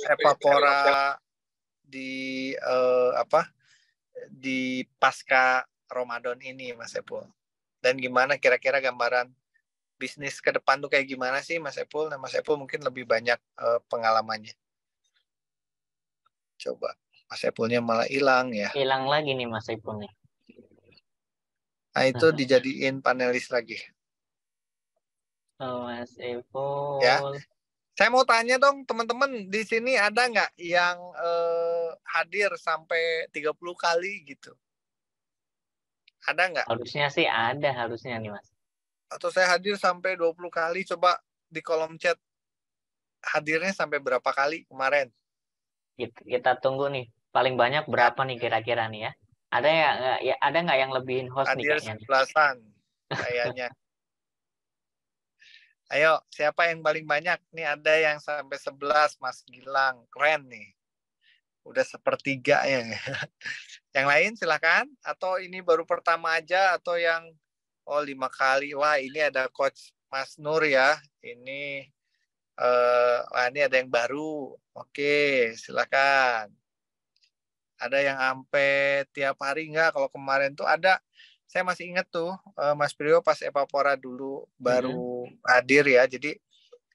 Epapora di di pasca Ramadan ini Mas Epul? Dan gimana kira-kira gambaran bisnis ke depan tuh kayak gimana sih Mas Epul? Nah, Mas Epul mungkin lebih banyak pengalamannya. Coba Mas Epulnya malah hilang ya. Hilang lagi nih Mas Ipul nih. Nah itu dijadiin panelis lagi. Oh, Mas Ipul. Ya. Saya mau tanya dong teman-teman, di sini ada nggak yang hadir sampai 30 kali gitu? Ada nggak? Harusnya sih ada, harusnya nih Mas. Atau saya hadir sampai 20 kali, coba di kolom chat hadirnya sampai berapa kali kemarin? Kita tunggu nih, paling banyak berapa nih kira-kira nih ya? Ada nggak yang lebihin host nih Hadir kayaknya? 11-an kayaknya. Ayo, siapa yang paling banyak? Nih ada yang sampai 11, Mas Gilang. Keren nih. Udah sepertiga ya. Yang lain silakan. Atau ini baru pertama aja, atau yang 5 kali. Wah, ini ada Coach Mas Nur ya. Ini ini ada yang baru. Oke, silakan. Ada yang sampai tiap hari enggak? Kalau kemarin tuh ada, saya masih ingat tuh Mas Priyo pas Epapora dulu baru hadir ya. Jadi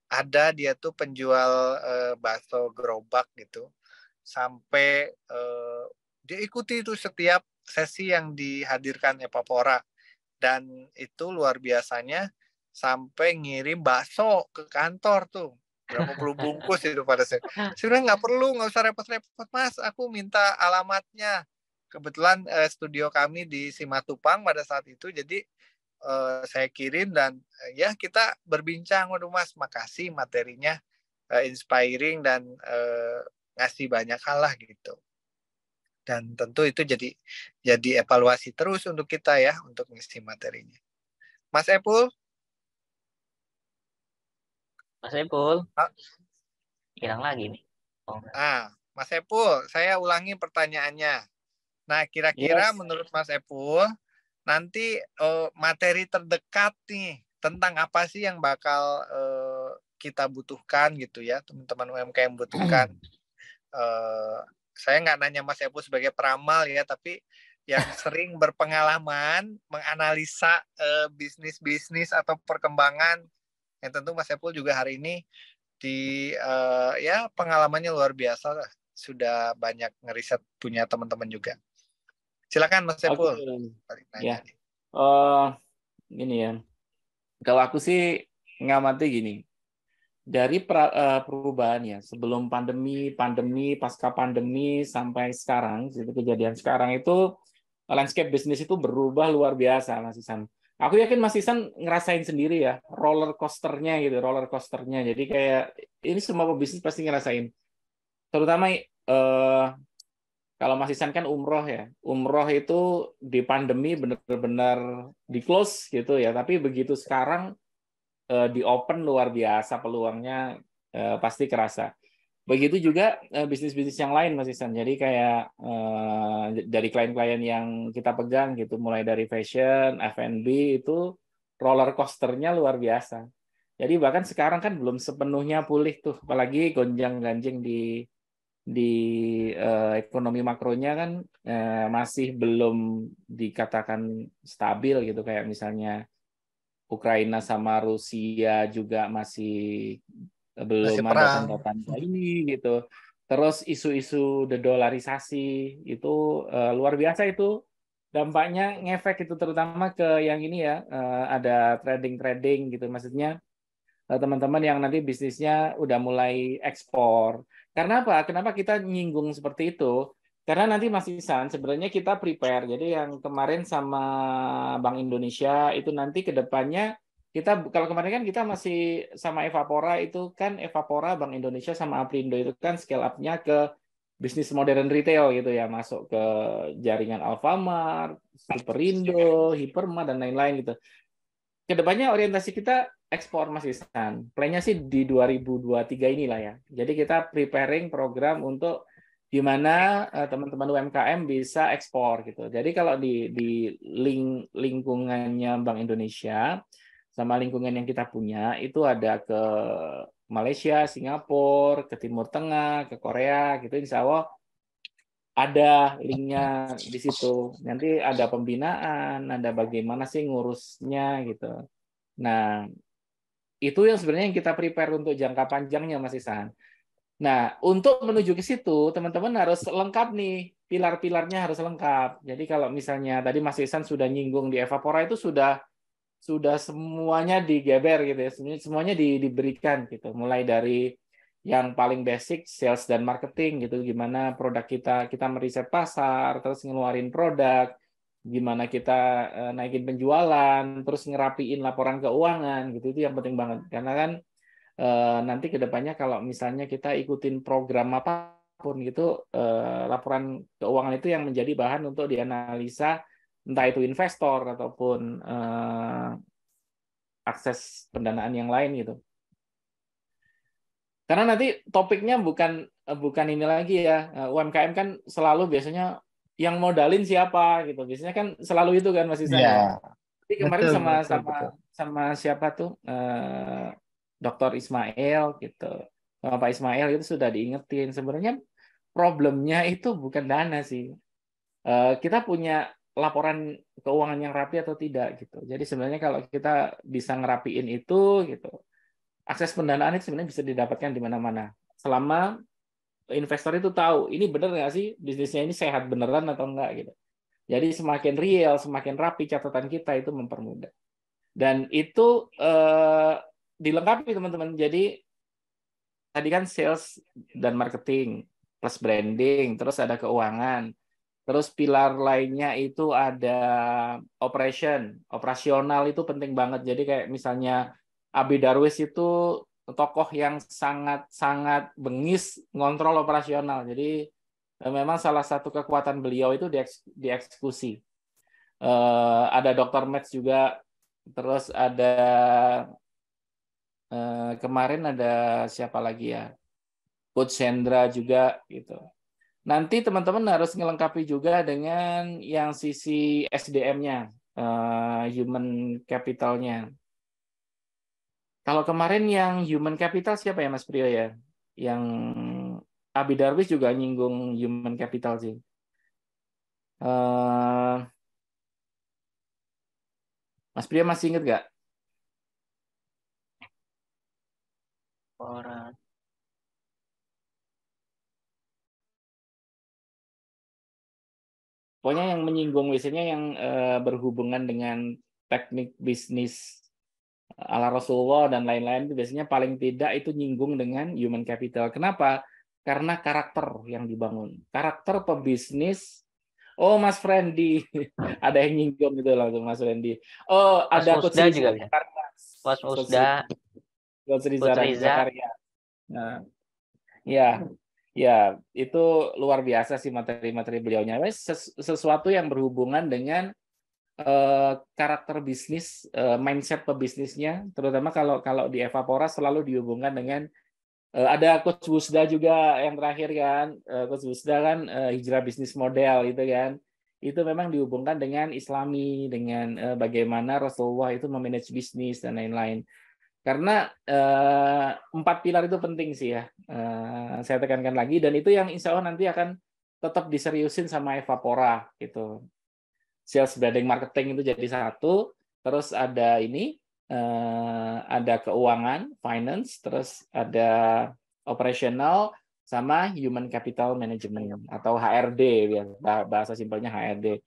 ada dia tuh penjual bakso gerobak gitu. Sampai dia ikuti itu setiap sesi yang dihadirkan Epapora. Dan itu luar biasanya sampai ngirim bakso ke kantor tuh. Berapa puluh bungkus itu pada saya. Sebenarnya nggak usah repot-repot Mas. Aku minta alamatnya. Kebetulan studio kami di Simatupang pada saat itu. Jadi saya kirim dan ya kita berbincang. Waduh Mas, makasih materinya inspiring dan ngasih banyak hal lah gitu. Dan tentu itu jadi evaluasi terus untuk kita ya untuk ngisi materinya. Mas Epul? Mas Ipul, hilang lagi nih. Oh. Mas Epul, saya ulangi pertanyaannya. Nah, kira-kira menurut Mas Epul, nanti materi terdekat nih tentang apa sih yang bakal kita butuhkan gitu ya, teman-teman UMKM butuhkan. Saya nggak nanya Mas Epul sebagai peramal ya, tapi yang sering berpengalaman menganalisa bisnis-bisnis atau perkembangan, yang tentu Mas Epul juga hari ini ya pengalamannya luar biasa lah. Sudah banyak ngeriset punya teman-teman juga. Silakan Mas Epul. Ya. Gini ya. Kalau aku sih ngamati gini. Dari perubahan ya, sebelum pandemi, pasca pandemi sampai sekarang, kejadian sekarang itu landscape bisnis itu berubah luar biasa, Mas Isan. Aku yakin Mas Isan ngerasain sendiri ya, roller coasternya. Jadi kayak ini semua pebisnis pasti ngerasain. Terutama kalau Mas Isan kan umroh ya, umroh itu di pandemi benar-benar di close gitu ya. Tapi begitu sekarang di open luar biasa peluangnya pasti kerasa. Begitu juga bisnis-bisnis yang lain Mas Ihsan. Jadi kayak dari klien-klien yang kita pegang gitu, mulai dari fashion, F&B itu roller coaster-nya luar biasa. Jadi bahkan sekarang kan belum sepenuhnya pulih tuh, apalagi gonjang-ganjing di ekonomi makronya kan masih belum dikatakan stabil gitu, kayak misalnya Ukraina sama Rusia juga masih belum Masih ada perang. tanda-tanda ini gitu. Terus isu-isu dedolarisasi itu luar biasa itu, dampaknya ngefek itu terutama ke yang ini ya, ada trading gitu, maksudnya teman-teman yang nanti bisnisnya udah mulai ekspor. Karena apa? Kenapa kita nyinggung seperti itu? Karena nanti Mas Ihsan sebenarnya kita prepare. Jadi yang kemarin sama Bank Indonesia itu nanti ke depannya kita, kalau kemarin kan kita masih sama Evapora, itu kan Evapora, Bank Indonesia sama Aprindo itu kan scale up-nya ke bisnis modern retail gitu ya, masuk ke jaringan Alfamart, Superindo, Hypermart dan lain-lain gitu. Kedepannya orientasi kita ekspor Mas Ihsan. Plan-nya sih di 2023 inilah ya. Jadi kita preparing program untuk gimana teman-teman UMKM bisa ekspor gitu. Jadi kalau di lingkungannya Bank Indonesia sama lingkungan yang kita punya itu ada ke Malaysia, Singapura, ke Timur Tengah, ke Korea gitu, insya Allah ada linknya di situ. Nanti ada pembinaan, ada bagaimana sih ngurusnya gitu. Nah, itu yang sebenarnya yang kita prepare untuk jangka panjangnya Mas Ihsan. Nah, untuk menuju ke situ, teman-teman harus lengkap nih, pilar-pilarnya harus lengkap. Jadi kalau misalnya tadi Mas Ihsan sudah nyinggung di Evapora itu sudah semuanya digeber gitu ya, semuanya diberikan gitu. Mulai dari yang paling basic sales dan marketing gitu, gimana produk kita meriset pasar, terus ngeluarin produk, gimana kita naikin penjualan, terus ngerapiin laporan keuangan gitu, itu yang penting banget. Karena kan nanti kedepannya kalau misalnya kita ikutin program apapun gitu, laporan keuangan itu yang menjadi bahan untuk dianalisa, entah itu investor ataupun akses pendanaan yang lain gitu. Karena nanti topiknya bukan ini lagi ya, UMKM kan selalu biasanya yang modalin siapa gitu. Biasanya kan selalu itu kan Mas Ihsan ya. Iya, Jadi kemarin betul, betul, betul. sama siapa tuh Dr. Ismail gitu. Sama Pak Ismail itu sudah diingetin sebenarnya problemnya itu bukan dana sih. Kita punya laporan keuangan yang rapi atau tidak gitu. Jadi sebenarnya kalau kita bisa ngerapiin itu gitu, akses pendanaan itu sebenarnya bisa didapatkan di mana-mana. Selama investor itu tahu ini benar nggak sih bisnisnya ini sehat beneran atau enggak gitu. Jadi semakin real, semakin rapi catatan kita itu mempermudah. Dan itu dilengkapi teman-teman. Jadi tadi kan sales dan marketing plus branding, terus ada keuangan. Terus pilar lainnya itu ada operasional itu penting banget. Jadi kayak misalnya Abi Darwis itu tokoh yang sangat bengis ngontrol operasional. Jadi memang salah satu kekuatan beliau itu dieksekusi. Ada Dr. Metz juga, terus ada kemarin ada siapa lagi ya, Coach Hendra juga gitu. Nanti teman-teman harus melengkapi juga dengan yang sisi SDM-nya, human capital-nya. Kalau kemarin yang human capital siapa ya Mas Priyo ya? Yang Abi Darwis juga nyinggung human capital sih. Mas Priyo masih ingat nggak? Orang. Pokoknya yang menyinggung biasanya yang berhubungan dengan teknik bisnis ala Rasulullah dan lain-lain itu biasanya paling tidak itu nyinggung dengan human capital. Kenapa? Karena karakter yang dibangun. Karakter pebisnis. Oh, Mas Friendly. Ada yang nyinggung gitu langsung Mas Friendly. Oh, Mas ada Musda Coach juga Riza bisa. Zakaria. Mas Musda, Coach Riza Coach Riza. Zakaria. Nah, ya, ya, itu luar biasa sih materi-materi beliaunya. Sesuatu yang berhubungan dengan karakter bisnis, mindset pebisnisnya, terutama kalau di Evapora selalu dihubungkan dengan Ada Coach Wusda juga yang terakhir kan. Coach Wusda kan hijrah bisnis model itu kan. Itu memang dihubungkan dengan Islami, dengan bagaimana Rasulullah itu memanage bisnis dan lain-lain. Karena 4 pilar itu penting sih ya. Saya tekankan lagi, dan itu yang insya Allah nanti akan tetap diseriusin sama Evapora gitu. Sales, branding, marketing itu jadi satu. Terus ada ini, ada keuangan, finance, terus ada operational, sama human capital management atau HRD, bahasa simpelnya HRD.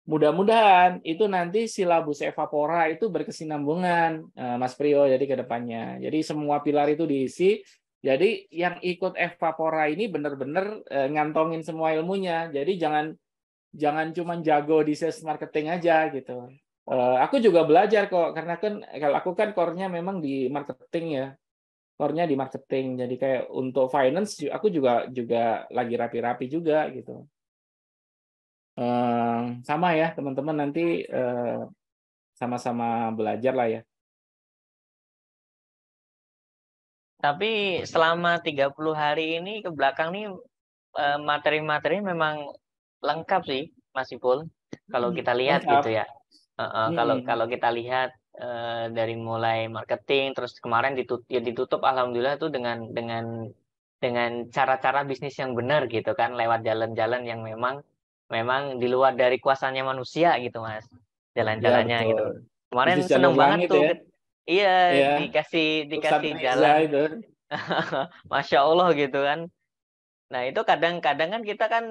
Mudah-mudahan itu nanti silabus Evapora itu berkesinambungan, Mas Priyo, jadi ke depannya. Jadi semua pilar itu diisi. Jadi yang ikut Evapora ini benar-benar ngantongin semua ilmunya. Jadi jangan cuma jago di sales marketing aja gitu. Aku juga belajar kok, karena kan kalau aku kan core-nya memang di marketing ya. Core-nya di marketing. Jadi kayak untuk finance aku juga lagi rapi-rapi juga gitu. Sama ya teman-teman, nanti sama-sama belajar lah ya. Tapi selama 30 hari ini ke belakang nih materi-materi memang lengkap sih Mas Ipul. Kalau kita lihat Lengkap. gitu ya. Kalau kita lihat dari mulai marketing, terus kemarin ditutup alhamdulillah tuh dengan cara-cara bisnis yang benar gitu kan, lewat jalan-jalan yang memang di luar dari kuasanya manusia gitu Mas, Ya jalan-jalannya gitu. betul. Kemarin Bisnis seneng jalur banget langit tuh. ya. Iya, Ya. dikasih Ustadz Reza jalan. itu. Masya Allah gitu kan. Nah itu kadang-kadang kan kita kan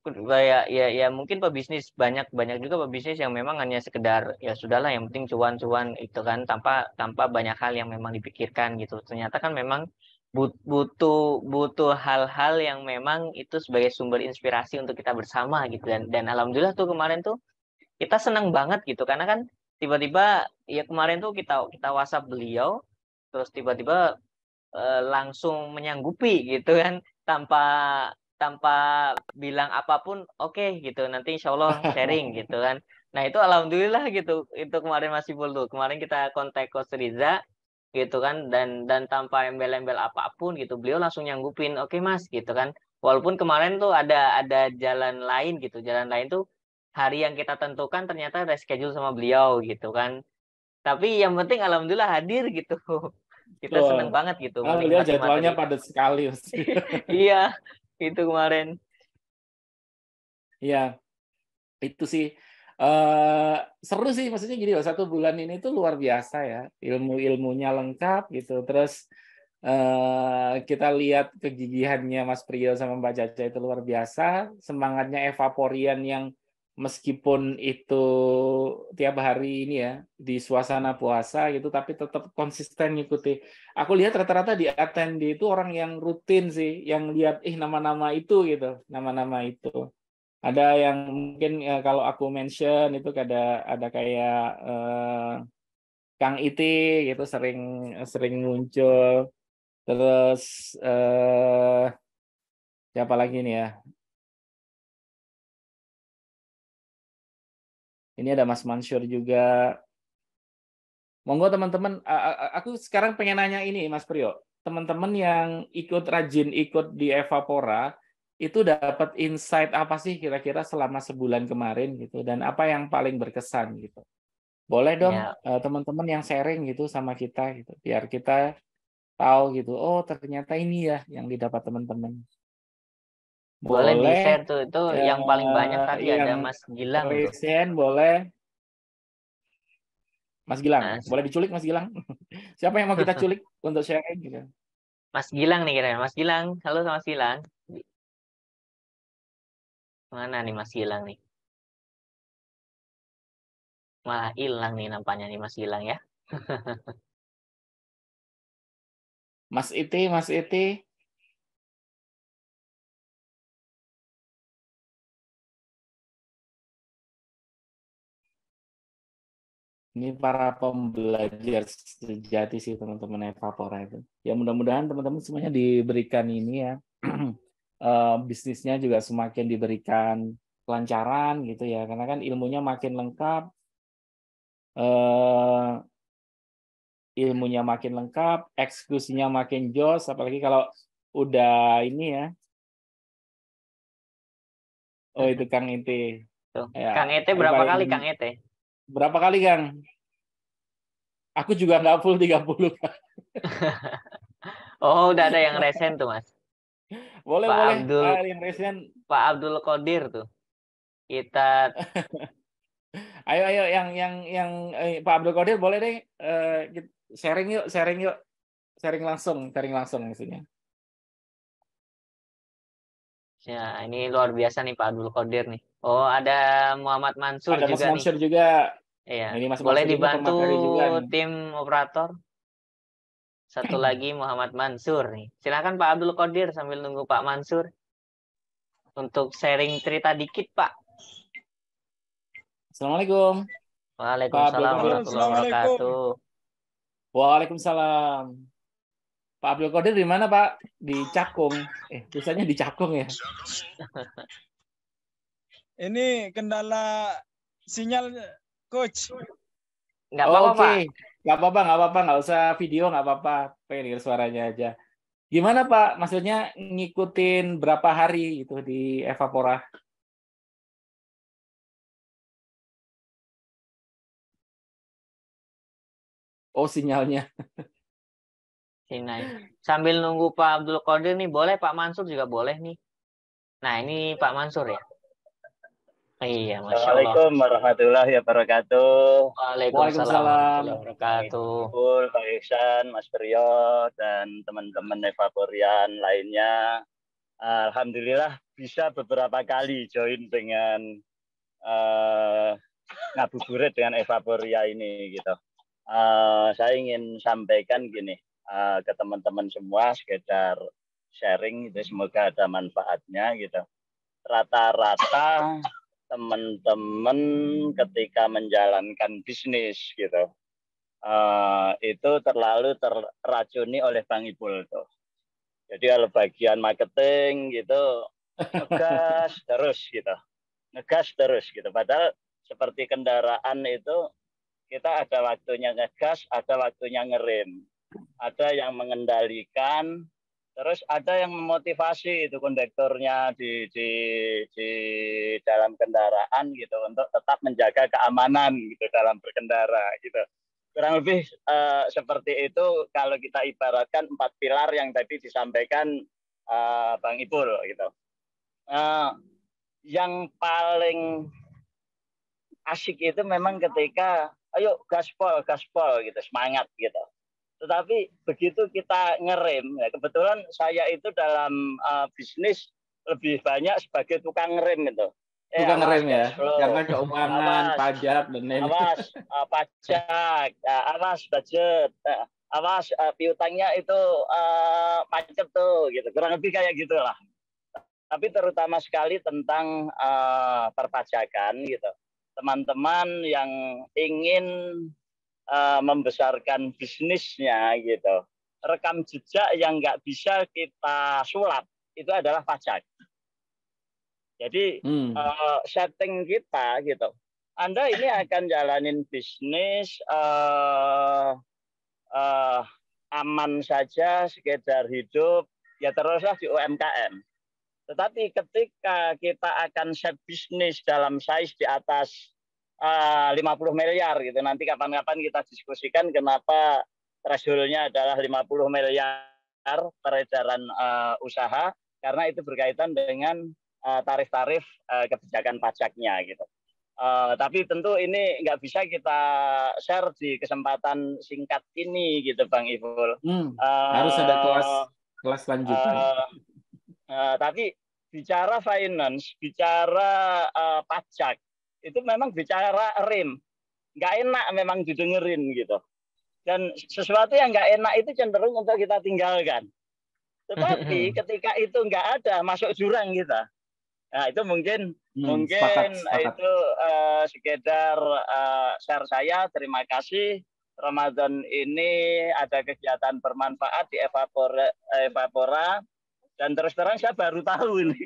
kayak ya mungkin pebisnis banyak juga pebisnis yang memang hanya sekedar ya sudahlah yang penting cuan-cuan itu kan, tanpa banyak hal yang memang dipikirkan gitu. Ternyata kan memang butuh hal-hal yang memang itu sebagai sumber inspirasi untuk kita bersama gitu, dan alhamdulillah tuh kemarin tuh kita senang banget gitu, karena kan tiba-tiba ya kemarin tuh kita WhatsApp beliau, terus tiba-tiba langsung menyanggupi gitu kan, tanpa tanpa bilang apapun, oke gitu, nanti insya Allah sharing gitu kan. Nah itu alhamdulillah gitu, itu kemarin masih tuh kemarin kita kontak Coach Riza gitu kan, dan tanpa embel-embel apapun gitu beliau langsung nyanggupin, oke Mas gitu kan. Walaupun kemarin tuh ada jalan lain gitu, jalan lain tuh hari yang kita tentukan ternyata reschedule sama beliau gitu kan, tapi yang penting alhamdulillah hadir gitu. Kita seneng banget gitu Beliau menikmati jadwalnya materi. padat sekali. Iya, itu kemarin. Iya, itu sih seru sih, maksudnya gini loh, 1 bulan ini tuh luar biasa ya, ilmunya lengkap gitu. Terus kita lihat kegigihannya Mas Priyo sama Mbak Caca itu luar biasa, semangatnya Evaporian yang meskipun itu tiap hari ini ya di suasana puasa gitu, tapi tetap konsisten ngikuti. Aku lihat rata-rata di attendee itu orang yang rutin sih, yang lihat nama-nama itu gitu, nama-nama itu. Ada yang mungkin kalau aku mention itu ada kayak Kang Iti gitu, sering muncul. Terus siapa lagi nih ya? Ini ada Mas Mansur juga. Monggo teman-teman, aku sekarang pengen nanya ini Mas Priyo. Teman-teman yang rajin ikut di Evapora, itu dapat insight apa sih kira-kira selama sebulan kemarin gitu, dan apa yang paling berkesan gitu. Boleh dong Ya, teman-teman yang sharing gitu sama kita gitu, biar kita tahu gitu. Oh, ternyata ini ya yang didapat teman-teman. boleh Boleh di-share tuh. Itu yang paling banyak tadi ada yang Mas Gilang tuh. present, boleh Mas Gilang. Nah, Boleh diculik Mas Gilang. Siapa yang mau kita culik untuk sharing gitu. Mas Gilang nih kira-kira. Mas Gilang, halo Mas Gilang. Mana nih Mas Gilang nih? Malah hilang nih nampaknya nih Mas Gilang ya. Mas Iti. Ini para pembelajar sejati sih teman-teman Evapora itu. Ya mudah-mudahan teman-teman semuanya diberikan ini ya. Bisnisnya juga semakin diberikan kelancaran gitu ya. Karena kan ilmunya makin lengkap. ilmunya makin lengkap, eksekusinya makin jos, apalagi kalau udah ini ya. Oh itu Kang Ete. Tuh. Ya, Kang Ete saya berapa paling- kali Kang Ete? Berapa kali Kang? Aku juga nggak full 30. Oh, udah ada yang resen tuh, Mas. Boleh, Pak boleh. Abdul. Yang resen. Pak Abdul Qadir tuh. Kita Ayo yang Pak Abdul Qadir boleh deh sharing yuk, sharing langsung maksudnya. ya ini luar biasa nih Pak Abdul Qadir nih. Oh, ada Muhammad Mansur Ada Mas juga nih. Mansur juga. Iya. Ini Mas Boleh Mansur ini dibantu pemateri juga nih. tim operator. Satu lagi Muhammad Mansur nih. Silakan Pak Abdul Qadir sambil nunggu Pak Mansur. Untuk sharing cerita dikit, Pak. Assalamualaikum. Waalaikumsalam Abdul Qadir. warahmatullahi wabarakatuh. Waalaikumsalam. Pak Abdul Qadir di mana Pak? Di Cakung. Tulisannya di Cakung ya. Ini kendala sinyal, Coach. Nggak apa-apa, Oke. Pak. Nggak apa-apa. Nggak usah video, nggak apa-apa. Pengen denger suaranya aja. Gimana Pak? Maksudnya ngikutin berapa hari itu di Evapora? Oh, sinyalnya. Sini. Sambil nunggu Pak Abdul Qadir nih, boleh Pak Mansur juga boleh nih. Nah, ini Pak Mansur ya. Iya, Masya Allah. Assalamualaikum warahmatullahi wabarakatuh. Waalaikumsalam warahmatullahi wabarakatuh. Pak Iksan, Mas Priyo, dan teman-teman Evaporian lainnya. Alhamdulillah bisa beberapa kali join dengan ngabuburit dengan Evaporia ini gitu. Saya ingin sampaikan gini ke teman-teman semua, sekedar sharing gitu, semoga ada manfaatnya gitu. Rata-rata teman-teman ketika menjalankan bisnis gitu itu terlalu terracuni oleh Bang Ipul tuh. Jadi kalau bagian marketing gitu ngegas terus gitu. Padahal seperti kendaraan itu kita ada waktunya ngegas, ada waktunya ngerem, ada yang mengendalikan, terus ada yang memotivasi itu kondektornya di dalam kendaraan gitu untuk tetap menjaga keamanan gitu dalam berkendara gitu. Kurang lebih seperti itu kalau kita ibaratkan 4 pilar yang tadi disampaikan Bang Ipul gitu. Yang paling asik itu memang ketika ayo gaspol gitu, semangat gitu. Tetapi begitu kita ngerem, ya kebetulan saya itu dalam bisnis lebih banyak sebagai tukang ngerem itu. Tukang ngerem ya, karena keuangan, pajak dan lain-lain. Awas pajak, awas budget, awas piutangnya itu macet tuh, gitu. Kurang lebih kayak gitulah. Tapi terutama sekali tentang perpajakan gitu. Teman-teman yang ingin membesarkan bisnisnya gitu, rekam jejak yang nggak bisa kita sulap itu adalah pajak. Jadi setting kita gitu, Anda ini akan jalanin bisnis aman saja, sekedar hidup, ya teruslah di UMKM. Tetapi ketika kita akan set bisnis dalam size di atas 50 miliar gitu, nanti kapan-kapan kita diskusikan kenapa threshold-nya adalah 50 miliar peredaran usaha, karena itu berkaitan dengan tarif-tarif kebijakan pajaknya gitu. Tapi tentu ini nggak bisa kita share di kesempatan singkat ini gitu Bang Ipul. Harus ada kelas lanjutan. Tapi bicara finance, bicara pajak, itu memang bicara rem. Nggak enak memang didengerin gitu. Dan sesuatu yang nggak enak itu cenderung untuk kita tinggalkan. Tetapi ketika itu nggak ada, masuk jurang kita. Nah, itu mungkin sepakat. itu sekedar share saya. Terima kasih. Ramadan ini ada kegiatan bermanfaat di Evapora. Dan terus terang saya baru tahu ini.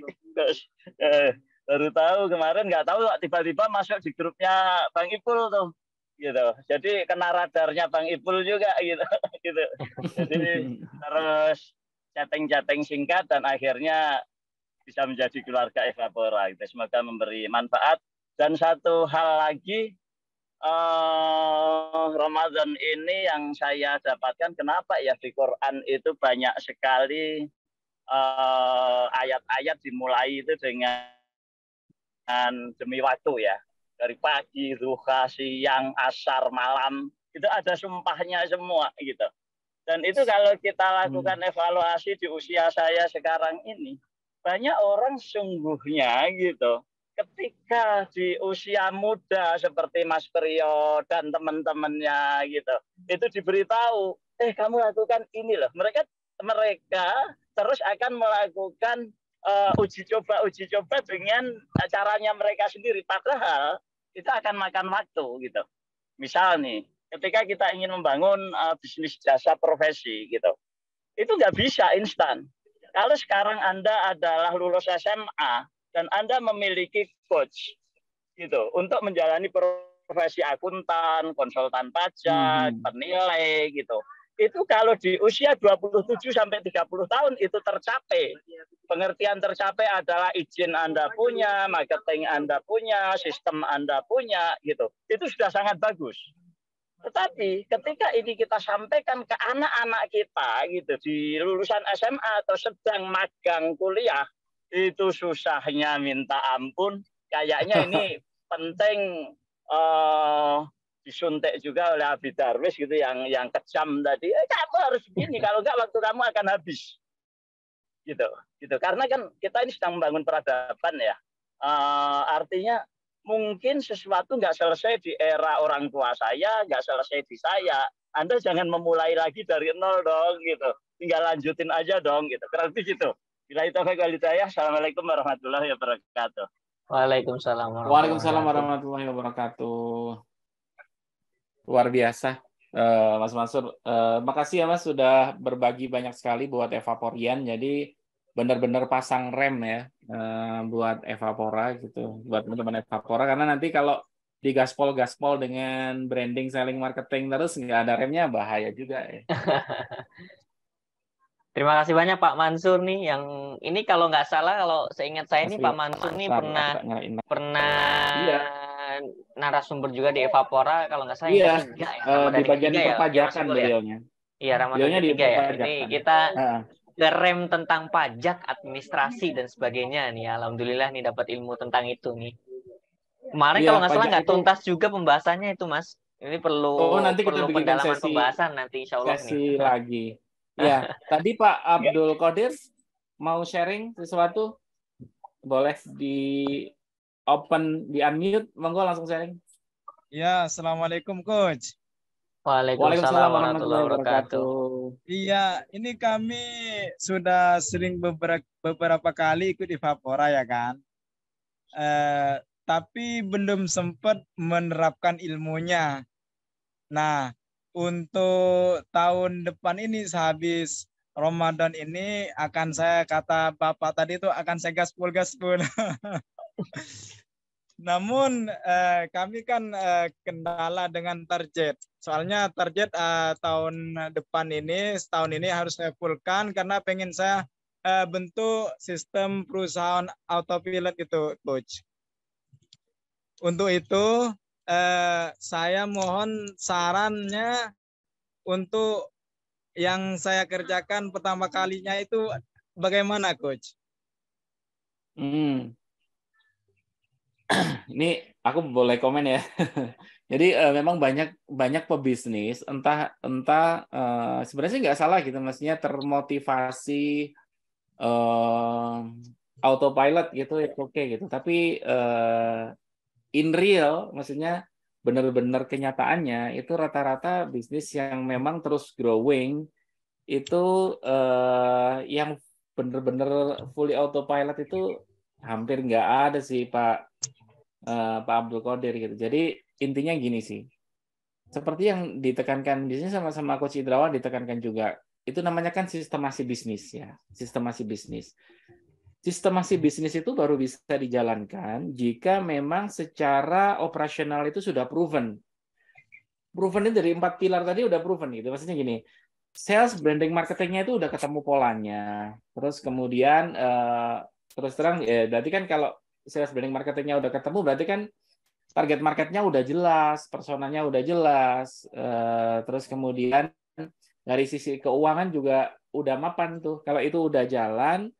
Baru tahu kemarin, nggak tahu tiba-tiba masuk di grupnya Bang Ipul tuh. gitu. Jadi kena radarnya Bang Ipul juga gitu. Gitu. Jadi terus chatting-chatting singkat dan akhirnya bisa menjadi keluarga Evapora gitu. Semoga memberi manfaat. Dan satu hal lagi, Ramadan ini yang saya dapatkan, kenapa ya di Quran itu banyak sekali ayat-ayat dimulai itu dengan demi waktu ya. Dari pagi, duha, siang, asar, malam, itu ada sumpahnya semua gitu. Dan itu kalau kita lakukan evaluasi di usia saya sekarang ini, banyak orang sungguhnya gitu, ketika di usia muda seperti Mas Priyo dan teman-temannya gitu, itu diberitahu, kamu lakukan ini loh. Mereka terus akan melakukan uji coba dengan caranya mereka sendiri. Padahal itu akan makan waktu gitu. Misal nih, ketika kita ingin membangun bisnis jasa profesi gitu, itu nggak bisa instan. Kalau sekarang Anda adalah lulus SMA dan Anda memiliki coach gitu untuk menjalani profesi akuntan, konsultan pajak, penilai gitu. Itu kalau di usia 27 sampai 30 tahun itu tercapai. Pengertian tercapai adalah izin Anda punya, marketing Anda punya, sistem Anda punya gitu. Itu sudah sangat bagus. Tetapi ketika ini kita sampaikan ke anak-anak kita gitu di lulusan SMA atau sedang magang kuliah, itu susahnya minta ampun. Kayaknya ini penting disuntik juga oleh Abi Darwis gitu yang kejam tadi. Kamu harus begini, kalau enggak waktu kamu akan habis. Gitu. Karena kan kita ini sedang membangun peradaban ya. Artinya mungkin sesuatu nggak selesai di era orang tua saya, nggak selesai di saya. Anda jangan memulai lagi dari nol dong, gitu. Tinggal lanjutin aja dong, gitu. Kurang lebih gitu. Bila itu saya, Assalamualaikum warahmatullahi wabarakatuh. Waalaikumsalam warahmatullahi wabarakatuh. Luar biasa, Mas Mansur. Makasih ya Mas sudah berbagi banyak sekali buat Evaporian. Jadi benar-benar pasang rem ya buat Evapora gitu, buat teman-teman Evapora, karena nanti kalau digaspol dengan branding, selling, marketing terus nggak ada remnya bahaya juga ya. Terima kasih banyak Pak Mansur nih, yang ini kalau nggak salah, kalau seingat saya ini Pak Mansur nih pernah narasumber juga di Evapora, kalau nggak salah yang ketiga ya, di bagian perpajakan beliaunya. Iya, Ramadan ketiga ya. Ini kita ngerem tentang pajak, administrasi dan sebagainya nih. Alhamdulillah nih dapat ilmu tentang itu nih. Kemarin kalau nggak salah nggak tuntas juga pembahasannya itu Mas. Ini perlu nanti kita bikin pendalaman pembahasan nanti insya Allah sesi lagi. Ya, tadi Pak Abdul Qadir mau sharing sesuatu, boleh di open, di unmute, monggo langsung sharing. Ya, assalamualaikum Coach. Waalaikumsalam warahmatullahi wabarakatuh. Iya, ini kami sudah sering beberapa kali ikut Evapora ya kan. Tapi belum sempat menerapkan ilmunya. Nah, untuk tahun depan ini sehabis Ramadan ini akan saya, kata Bapak tadi itu akan saya gaspol. Namun kami kan kendala dengan target. Soalnya target tahun depan ini, setahun ini harus saya fullkan karena pengen saya bentuk sistem perusahaan autopilot gitu, Coach. Untuk itu saya mohon sarannya untuk yang saya kerjakan pertama kalinya itu bagaimana, Coach? Ini aku boleh komen ya. Jadi memang banyak pebisnis entah sebenarnya sih nggak salah gitu, maksudnya termotivasi autopilot gitu, oke gitu. Tapi in real, maksudnya benar-benar kenyataannya itu rata-rata bisnis yang memang terus growing itu yang benar-benar fully autopilot itu hampir nggak ada sih Pak Abdul Qadir gitu. Jadi intinya gini sih, seperti yang ditekankan di sini sama Coach Idrawan ditekankan juga, itu namanya kan sistemasi bisnis ya, sistemasi bisnis. Sistemasi bisnis itu baru bisa dijalankan jika memang secara operasional itu sudah proven. Proven itu dari 4 pilar tadi udah proven gitu. Maksudnya gini, sales, branding, marketingnya itu udah ketemu polanya. Terus kemudian terus terang ya berarti kan kalau sales, branding, marketingnya udah ketemu berarti kan target marketnya udah jelas, personanya udah jelas. Terus kemudian dari sisi keuangan juga udah mapan tuh. Kalau itu udah jalan,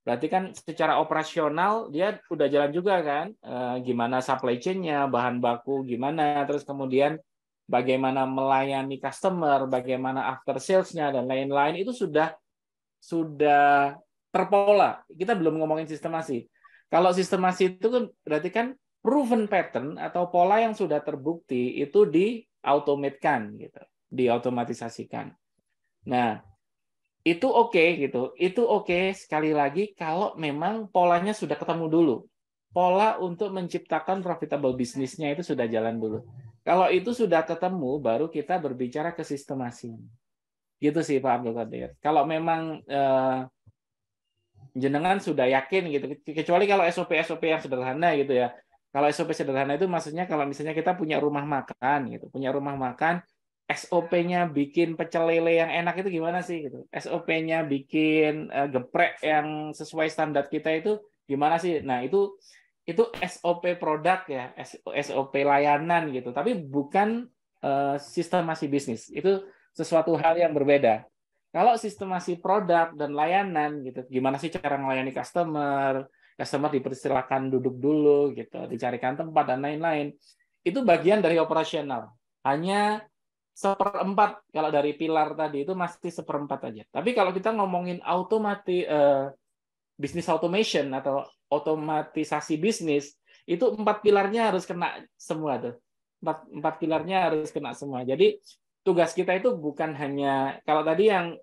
berarti kan secara operasional dia udah jalan juga kan. Gimana supply chain-nya, bahan baku gimana, terus kemudian bagaimana melayani customer, bagaimana after sales-nya dan lain-lain itu sudah terpola. Kita belum ngomongin sistemasi. Kalau sistemasi itu kan berarti kan proven pattern atau pola yang sudah terbukti itu di-automatekan gitu, diotomatisasikan. Nah, itu oke gitu. Itu oke sekali lagi kalau memang polanya sudah ketemu dulu. Pola untuk menciptakan profitable bisnisnya itu sudah jalan dulu. Kalau itu sudah ketemu, baru kita berbicara ke sistemasi. Gitu sih Pak Abdul Qadir. Kalau memang jenengan sudah yakin gitu, kecuali kalau SOP yang sederhana gitu ya. Kalau SOP sederhana itu maksudnya kalau misalnya kita punya rumah makan gitu, punya rumah makan, SOP-nya bikin pecel lele yang enak itu gimana sih gitu. SOP-nya bikin geprek yang sesuai standar kita itu gimana sih? Nah, itu SOP produk ya, SOP layanan gitu. Tapi bukan sistemasi bisnis. Itu sesuatu hal yang berbeda. Kalau sistemasi produk dan layanan gitu, gimana sih cara melayani customer dipersilakan duduk dulu gitu, dicarikan tempat dan lain-lain. Itu bagian dari operasional. Hanya 1/4 kalau dari pilar tadi itu masih 1/4 aja. Tapi kalau kita ngomongin business automation atau otomatisasi bisnis, itu 4 pilarnya harus kena semua tuh. 4 pilarnya harus kena semua. Jadi tugas kita itu bukan hanya kalau tadi yang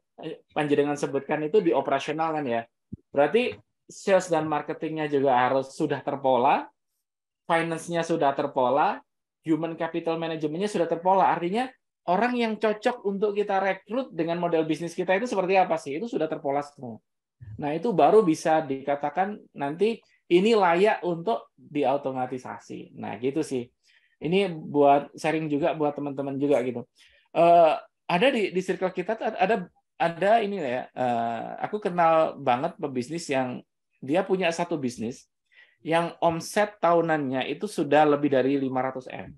panjenengan sebutkan itu di operasional kan ya. Berarti sales dan marketingnya juga harus sudah terpola, finance-nya sudah terpola, human capital management-nya sudah terpola. Artinya orang yang cocok untuk kita rekrut dengan model bisnis kita itu seperti apa sih? Itu sudah terpola semua. Nah, itu baru bisa dikatakan nanti ini layak untuk diautomatisasi. Nah, gitu sih. Ini buat sharing juga buat teman-teman juga gitu. Ada di circle kita ada ini ya. Aku kenal banget pebisnis yang dia punya satu bisnis yang omset tahunannya itu sudah lebih dari 500 M.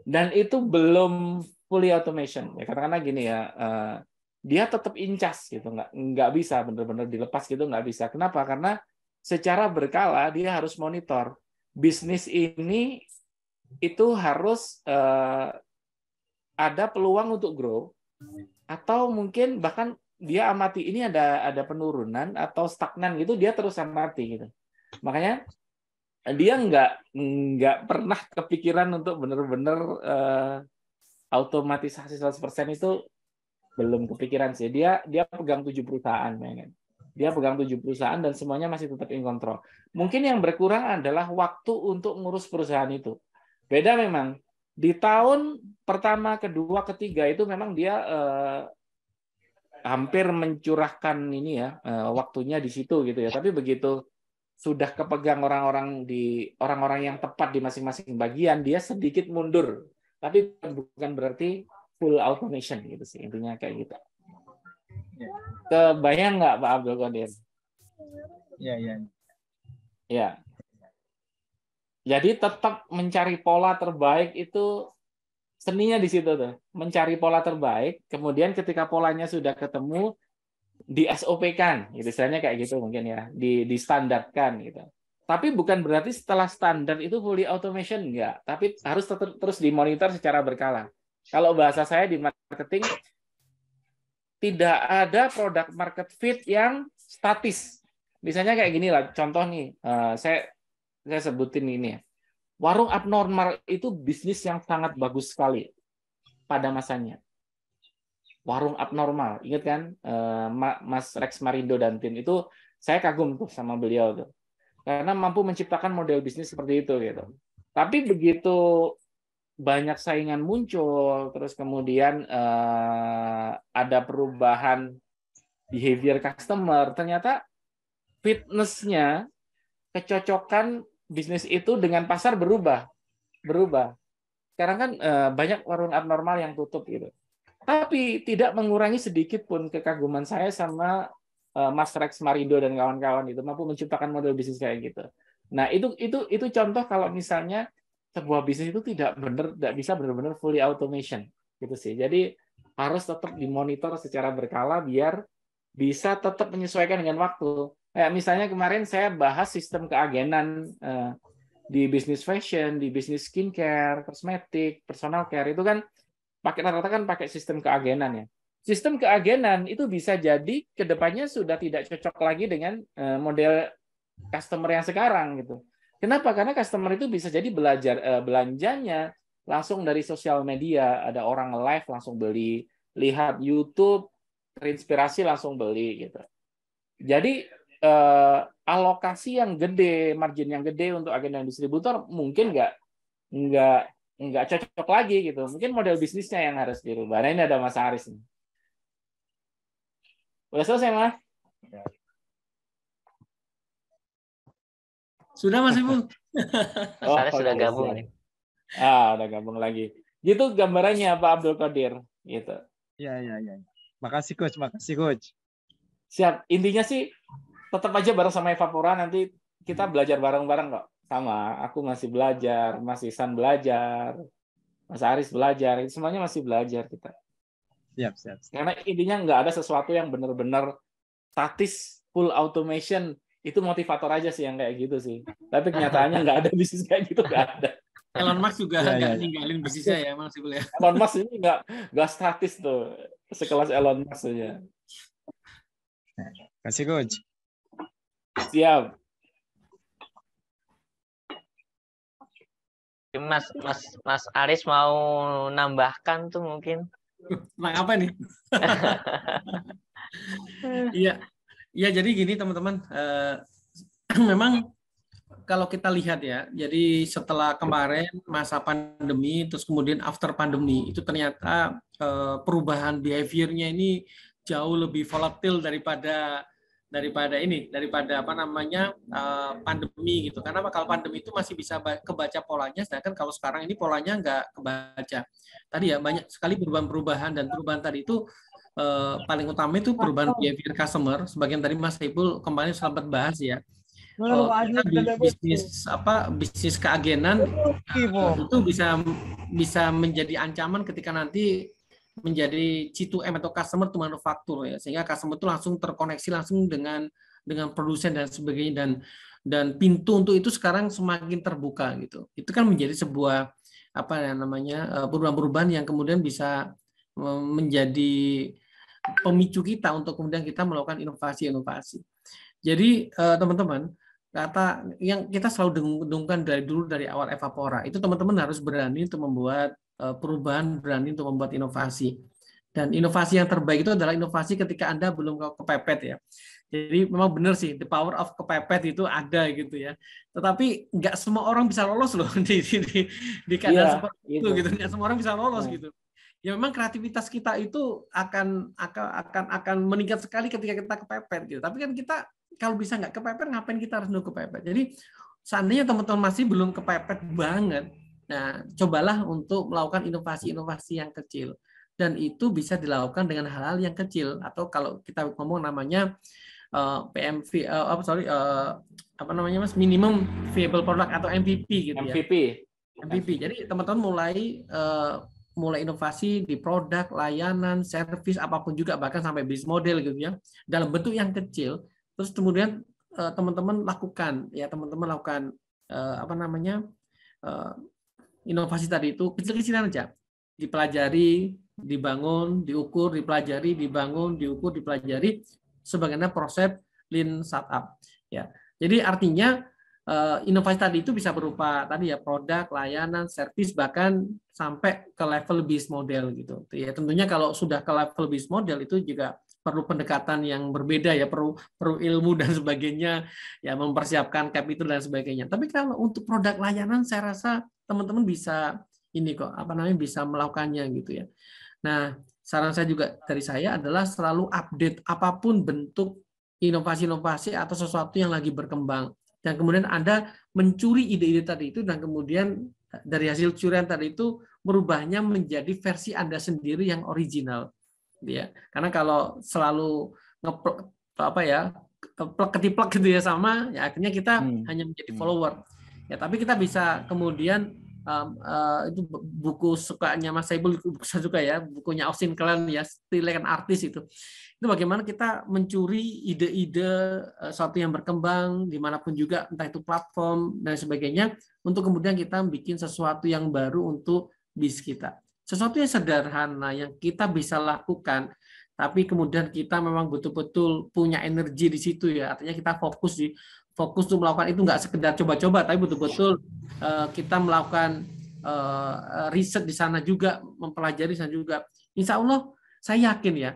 Dan itu belum fully automation. Ya katakanlah gini ya, dia tetap incas gitu, nggak bisa benar-benar dilepas gitu, nggak bisa. Kenapa? Karena secara berkala dia harus monitor bisnis ini itu harus ada peluang untuk grow atau mungkin bahkan dia amati ini ada penurunan atau stagnan gitu, dia terus amati gitu. Makanya dia nggak pernah kepikiran untuk benar-benar automatisasi 100% itu belum kepikiran sih. Dia pegang 7 perusahaan, kan. Dia pegang 7 perusahaan dan semuanya masih tetap in control. Mungkin yang berkurang adalah waktu untuk ngurus perusahaan itu. Beda memang. Di tahun pertama, kedua, ketiga itu memang dia hampir mencurahkan ini ya, waktunya di situ gitu ya. Tapi begitu sudah kepegang orang-orang yang tepat di masing-masing bagian, dia sedikit mundur. Tapi bukan berarti full automation gitu sih, intinya kayak gitu. Kebayang nggak Pak Abdul Qadir? Ya. Jadi tetap mencari pola terbaik itu seninya di situ tuh. Mencari pola terbaik, kemudian ketika polanya sudah ketemu, di SOP-kan, gitu. Istilahnya kayak gitu mungkin ya, di standarkan gitu. Tapi bukan berarti setelah standar itu fully automation, enggak. Tapi harus terus dimonitor secara berkala. Kalau bahasa saya di marketing, tidak ada product market fit yang statis. Misalnya kayak gini lah, contoh nih, saya sebutin ini ya. Warung abnormal itu bisnis yang sangat bagus sekali pada masanya. Warung abnormal, ingat kan Mas Rex Marindo dan tim itu, saya kagum tuh sama beliau tuh, karena mampu menciptakan model bisnis seperti itu gitu. Tapi begitu banyak saingan muncul, terus kemudian ada perubahan behavior customer, ternyata fitness-nya, kecocokan bisnis itu dengan pasar berubah. sekarang kan banyak warung abnormal yang tutup gitu. Tapi tidak mengurangi sedikit pun kekaguman saya sama Mas Rex Marindo dan kawan-kawan itu mampu menciptakan model bisnis kayak gitu. Nah, itu contoh kalau misalnya sebuah bisnis itu tidak bisa benar-benar fully automation gitu sih. Jadi harus tetap dimonitor secara berkala biar bisa tetap menyesuaikan dengan waktu. Kayak misalnya kemarin saya bahas sistem keagenan di bisnis fashion, di bisnis skincare, kosmetik, personal care itu kan rata-rata kan pakai sistem keagenan ya. Sistem keagenan itu bisa jadi kedepannya sudah tidak cocok lagi dengan model customer yang sekarang gitu. Kenapa? Karena customer itu bisa jadi belanjanya langsung dari sosial media, ada orang live langsung beli, lihat YouTube, terinspirasi langsung beli gitu. Jadi alokasi yang gede, margin yang gede untuk agen dan distributor mungkin nggak cocok lagi gitu. Mungkin model bisnisnya yang harus dirubah. Nah, ini ada Mas Aris nih. Udah selesai, Mas? Sudah, Mas Ibu? Mas Aris sudah gabung nih. Udah gabung lagi. Gitu gambarannya Pak Abdul Qadir gitu. Ya. Makasih Coach. Siap. Intinya sih tetap aja bareng sama Evapora, nanti kita belajar bareng-bareng kok. Sama, aku masih belajar, Mas Ihsan belajar, Mas Aris belajar, itu semuanya masih belajar kita. Siap. Karena intinya nggak ada sesuatu yang benar-benar statis, full automation, itu motivator aja sih yang kayak gitu sih. Tapi kenyataannya nggak ada bisnis kayak gitu, nggak ada. Elon Musk juga nggak ninggalin bisnisnya ya, Mas Ibu ya. Elon Musk ini nggak statis tuh, sekelas Elon Musk saja. Kasih Coach. Siap. Mas Aris mau nambahkan tuh mungkin. Nah, apa nih? Iya, jadi gini teman-teman. Memang kalau kita lihat ya, jadi setelah kemarin masa pandemi, terus kemudian after pandemi, itu ternyata perubahan behavior-nya ini jauh lebih volatil daripada pandemi gitu. Karena kalau pandemi itu masih bisa kebaca polanya, sedangkan kalau sekarang ini polanya nggak kebaca. Tadi ya banyak sekali perubahan dan perubahan tadi itu paling utama itu perubahan behavior customer. Sebagian tadi Mas Saiful kemarin sempat bahas ya. Bisnis keagenan itu bisa menjadi ancaman ketika nanti menjadi C2M atau customer to manufacturer ya, sehingga customer itu langsung terkoneksi langsung dengan produsen dan sebagainya, dan pintu untuk itu sekarang semakin terbuka gitu. Itu kan menjadi sebuah perubahan-perubahan yang kemudian bisa menjadi pemicu kita untuk kemudian kita melakukan inovasi-inovasi. Jadi teman-teman, kata yang kita selalu dengungkan dari awal Evapora itu teman-teman harus berani untuk membuat perubahan, berani untuk membuat inovasi. Dan inovasi yang terbaik itu adalah inovasi ketika Anda belum kepepet ya. Jadi memang benar sih, the power of kepepet itu ada gitu ya. Tetapi nggak semua orang bisa lolos loh di keadaan seperti itu gitu. Nggak semua orang bisa lolos gitu. Ya memang kreativitas kita itu akan meningkat sekali ketika kita kepepet gitu. Tapi kan kita kalau bisa nggak kepepet, ngapain kita harus nunggu kepepet? Jadi seandainya teman-teman masih belum kepepet banget, nah cobalah untuk melakukan inovasi-inovasi yang kecil, dan itu bisa dilakukan dengan hal-hal yang kecil, atau kalau kita ngomong namanya minimum viable product atau MVP gitu ya. MVP. Jadi teman-teman mulai inovasi di produk, layanan, servis, apapun juga, bahkan sampai bisnis model gitu ya, dalam bentuk yang kecil. Terus kemudian teman-teman lakukan inovasi tadi itu kecil-kecilan aja, dipelajari, dibangun, diukur, dipelajari, dibangun, diukur, dipelajari, sebagaimana proses lean startup ya. Jadi artinya inovasi tadi itu bisa berupa tadi ya produk, layanan, servis, bahkan sampai ke level bisnis model gitu. Ya tentunya kalau sudah ke level bisnis model itu juga perlu pendekatan yang berbeda ya, perlu ilmu dan sebagainya ya, mempersiapkan capital dan sebagainya. Tapi kalau untuk produk layanan saya rasa teman-teman bisa bisa melakukannya gitu ya. Nah, saran saya juga dari saya adalah selalu update apapun bentuk inovasi-inovasi atau sesuatu yang lagi berkembang. Dan kemudian Anda mencuri ide-ide tadi itu dan kemudian dari hasil curian tadi itu merubahnya menjadi versi Anda sendiri yang original, ya. Karena kalau selalu ketiplek gitu ya sama, ya akhirnya kita hanya menjadi follower. Ya, tapi kita bisa kemudian itu buku sukanya Mas Saiful, saya suka ya, bukunya Austin Kleon ya, Still Like an Artist itu bagaimana kita mencuri ide-ide sesuatu yang berkembang dimanapun juga, entah itu platform dan sebagainya, untuk kemudian kita bikin sesuatu yang baru untuk bis kita. Sesuatu yang sederhana yang kita bisa lakukan, tapi kemudian kita memang betul-betul punya energi di situ ya, artinya kita fokus untuk melakukan itu, nggak sekedar coba-coba, tapi betul-betul kita melakukan riset di sana juga, mempelajari di sana juga. Insya Allah saya yakin ya,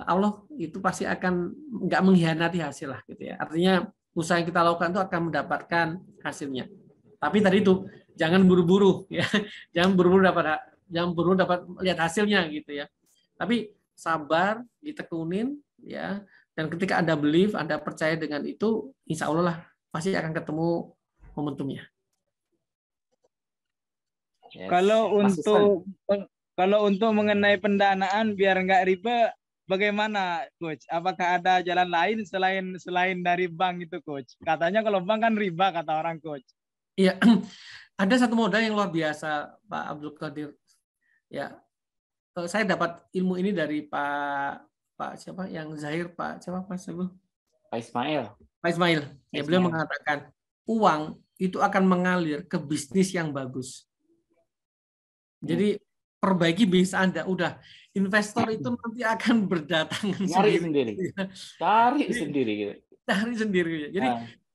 Allah itu pasti akan nggak mengkhianati hasil lah gitu ya. Artinya usaha yang kita lakukan itu akan mendapatkan hasilnya. Tapi tadi itu jangan buru-buru ya, jangan buru-buru dapat lihat hasilnya gitu ya. Tapi sabar, ditekunin ya. Dan ketika Anda believe, Anda percaya dengan itu, insya Allah lah pasti akan ketemu momentumnya. Yes. Kalau untuk mengenai pendanaan biar nggak riba, bagaimana, Coach? Apakah ada jalan lain selain dari bank itu, Coach? Katanya kalau bank kan riba, kata orang, Coach. Iya, ada satu modal yang luar biasa, Pak Abdul Qadir. Ya, saya dapat ilmu ini dari Pak siapa yang Zahir, Pak siapa Pak Saiful? Pak Ismail. Pak Ismail. Ya, beliau mengatakan uang itu akan mengalir ke bisnis yang bagus. Jadi perbaiki bisnis Anda, udah investor itu nanti akan berdatangan sendiri. Cari sendiri. Jadi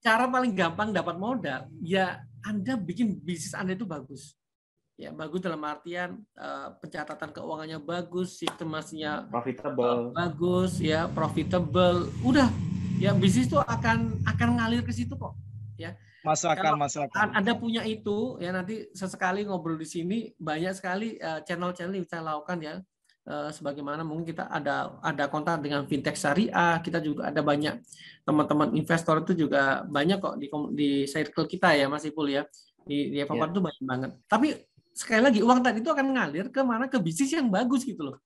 cara paling gampang dapat modal, ya Anda bikin bisnis Anda itu bagus. Ya, bagus dalam artian pencatatan keuangannya bagus, sistemasinya bagus, ya profitable. Udah, ya bisnis itu akan ngalir ke situ kok. Ya. Masuk akal. Anda punya itu, ya nanti sesekali ngobrol di sini, banyak sekali channel-channel yang saya lakukan ya. Sebagaimana mungkin kita ada kontak dengan fintech syariah, kita juga ada banyak teman-teman investor itu juga banyak kok di circle kita ya Mas Ipul ya, di Evaporat itu banyak banget. Tapi sekali lagi uang tadi itu akan ngalir ke mana, ke bisnis yang bagus gitu loh.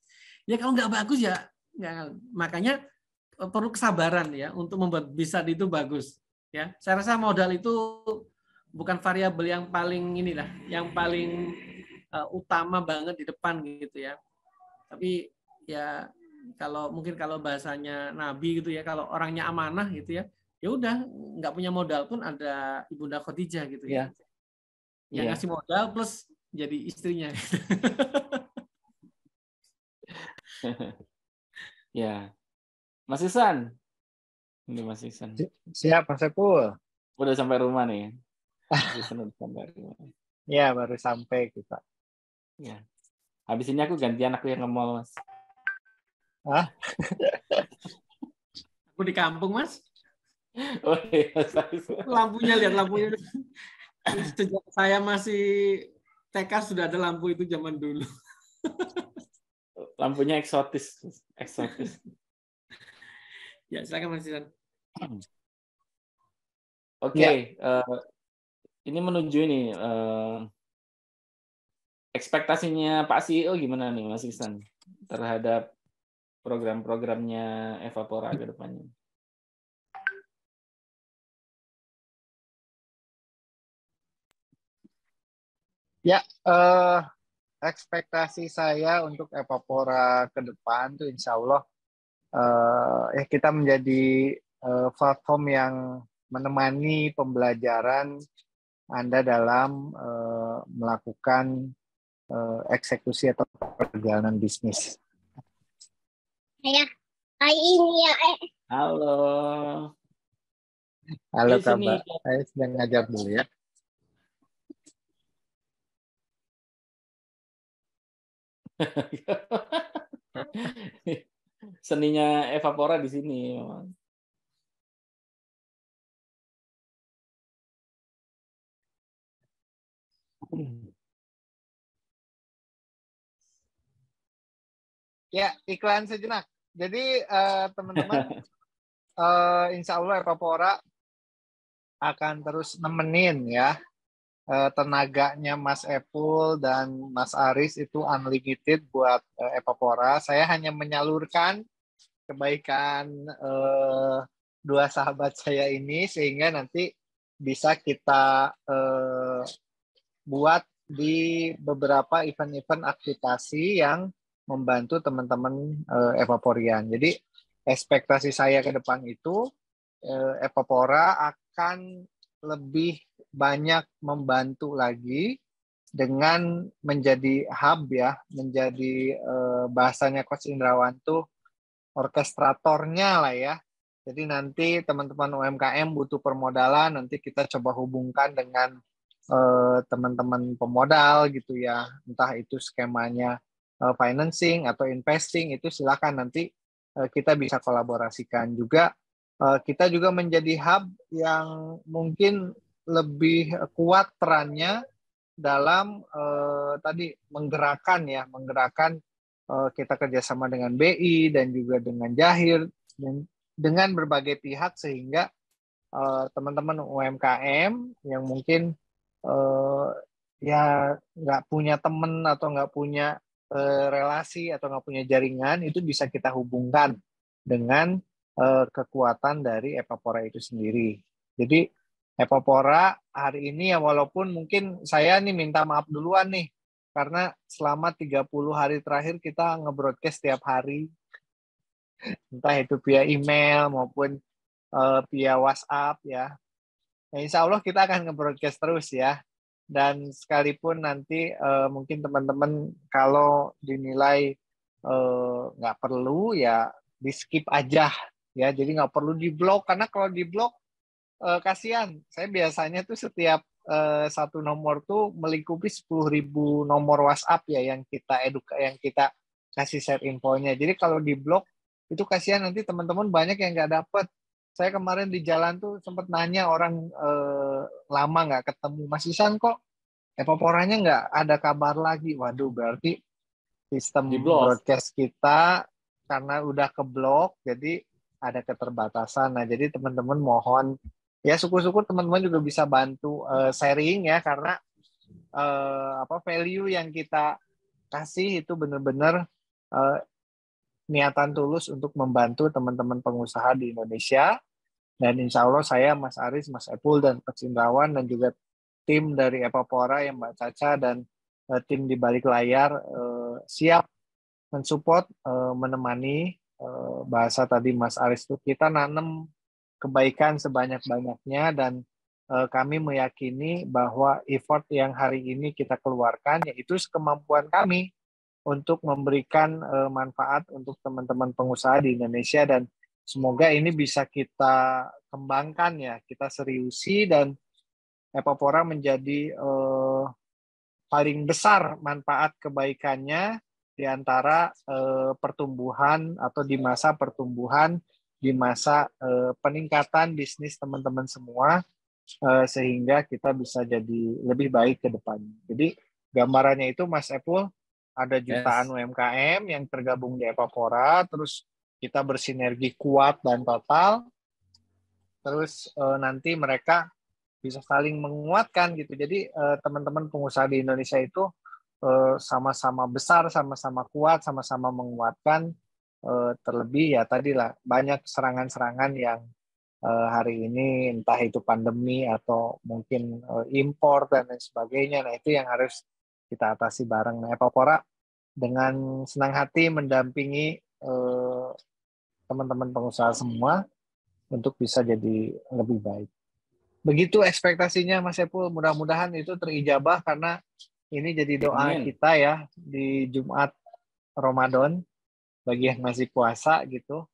Ya kalau nggak bagus ya makanya perlu kesabaran ya untuk membuat bisa itu bagus. Ya, saya rasa modal itu bukan variabel yang paling yang paling utama banget di depan gitu ya. Tapi ya kalau bahasanya Nabi gitu ya, kalau orangnya amanah gitu ya, ya udah nggak punya modal pun ada Ibunda Khadijah gitu ya. Yang ngasih modal plus jadi istrinya. Ya, Mas Isan. Ini Mas Isan. Siap, Mas Saiful. Udah sampai rumah nih. Mas Isan udah sampai rumah. Ya, baru sampai kita. Ya. Habis ini aku gantian aku yang nge-mall, Mas. Hah? Aku di kampung, Mas. Oh iya, lampunya. Sejak saya masih TK sudah ada lampu itu zaman dulu. Lampunya eksotis. Ya, silakan Mas Isan. Oke, ini menuju ini ekspektasinya Pak CEO gimana nih Mas Isan terhadap program-programnya Evapora ke depannya? Ya, ekspektasi saya untuk Evapora ke depan tuh insya Allah kita menjadi platform yang menemani pembelajaran Anda dalam melakukan eksekusi atau perjalanan bisnis. Halo. Halo Kak Mbak, saya sedang ngajar dulu ya. Seninya Evapora di sini. Ya, iklan sejenak. Jadi teman-teman, insya Allah Evapora akan terus nemenin ya tenaganya Mas Epul dan Mas Aris itu unlimited buat Epapora. Saya hanya menyalurkan kebaikan dua sahabat saya ini sehingga nanti bisa kita buat di beberapa event-event aktivasi yang membantu teman-teman Epaporian. Jadi ekspektasi saya ke depan itu Epapora akan lebih banyak membantu lagi dengan menjadi hub ya, menjadi bahasanya Coach Indrawan tuh orkestratornya lah ya. Jadi nanti teman-teman UMKM butuh permodalan, nanti kita coba hubungkan dengan teman-teman pemodal gitu ya, entah itu skemanya financing atau investing, itu silakan nanti kita bisa kolaborasikan juga. Kita juga menjadi hub yang mungkin lebih kuat perannya dalam tadi menggerakkan kita kerjasama dengan BI dan juga dengan Jahir dan dengan berbagai pihak sehingga teman-teman UMKM yang mungkin ya nggak punya teman atau nggak punya relasi atau nggak punya jaringan, itu bisa kita hubungkan dengan kekuatan dari Epapora itu sendiri. Jadi Epapora hari ini ya, walaupun mungkin saya nih minta maaf duluan nih, karena selama 30 hari terakhir kita nge-broadcast setiap hari, entah itu via email maupun via WhatsApp ya. Nah, insya Allah kita akan nge-broadcast terus ya. Dan sekalipun nanti mungkin teman-teman kalau dinilai nggak perlu ya di skip aja ya. Jadi nggak perlu di blok, karena kalau di blok kasihan. Saya biasanya tuh setiap satu nomor tuh melingkupi 10.000 nomor WhatsApp ya yang kita kasih share infonya. Jadi kalau di blok itu kasihan, nanti teman-teman banyak yang nggak dapet. Saya kemarin di jalan tuh sempat nanya orang lama nggak ketemu, Mas Isan kok Epaporanya nggak ada kabar lagi. Waduh, berarti sistem broadcast kita karena udah keblok, jadi ada keterbatasan. Nah, jadi teman-teman mohon ya, syukur-syukur teman-teman juga bisa bantu sharing ya, karena value yang kita kasih itu benar-benar niatan tulus untuk membantu teman-teman pengusaha di Indonesia. Dan insya Allah saya, Mas Aris, Mas Epul, dan Coach Indrawan, dan juga tim dari Epapora yang Mbak Caca dan tim di balik layar siap mensupport, menemani. Bahasa tadi Mas Aris itu kita nanam kebaikan sebanyak-banyaknya, dan kami meyakini bahwa effort yang hari ini kita keluarkan yaitu kemampuan kami untuk memberikan manfaat untuk teman-teman pengusaha di Indonesia, dan semoga ini bisa kita kembangkan ya, kita seriusi, dan Epapora menjadi paling besar manfaat kebaikannya di antara pertumbuhan atau di masa pertumbuhan, di masa peningkatan bisnis teman-teman semua, sehingga kita bisa jadi lebih baik ke depan. Jadi gambarannya itu Mas Epul, ada jutaan UMKM yang tergabung di Epapora, terus kita bersinergi kuat dan total, terus nanti mereka bisa saling menguatkan gitu. Jadi teman-teman pengusaha di Indonesia itu sama-sama besar, sama-sama kuat, sama-sama menguatkan. Terlebih ya tadilah banyak serangan-serangan yang hari ini, entah itu pandemi atau mungkin impor dan lain sebagainya. Nah, itu yang harus kita atasi bareng. Nah, Epapora dengan senang hati mendampingi teman-teman pengusaha semua untuk bisa jadi lebih baik. Begitu ekspektasinya Mas Epul, mudah-mudahan itu terijabah, karena ini jadi doa kita ya di Jumat Ramadan bagi yang masih puasa gitu.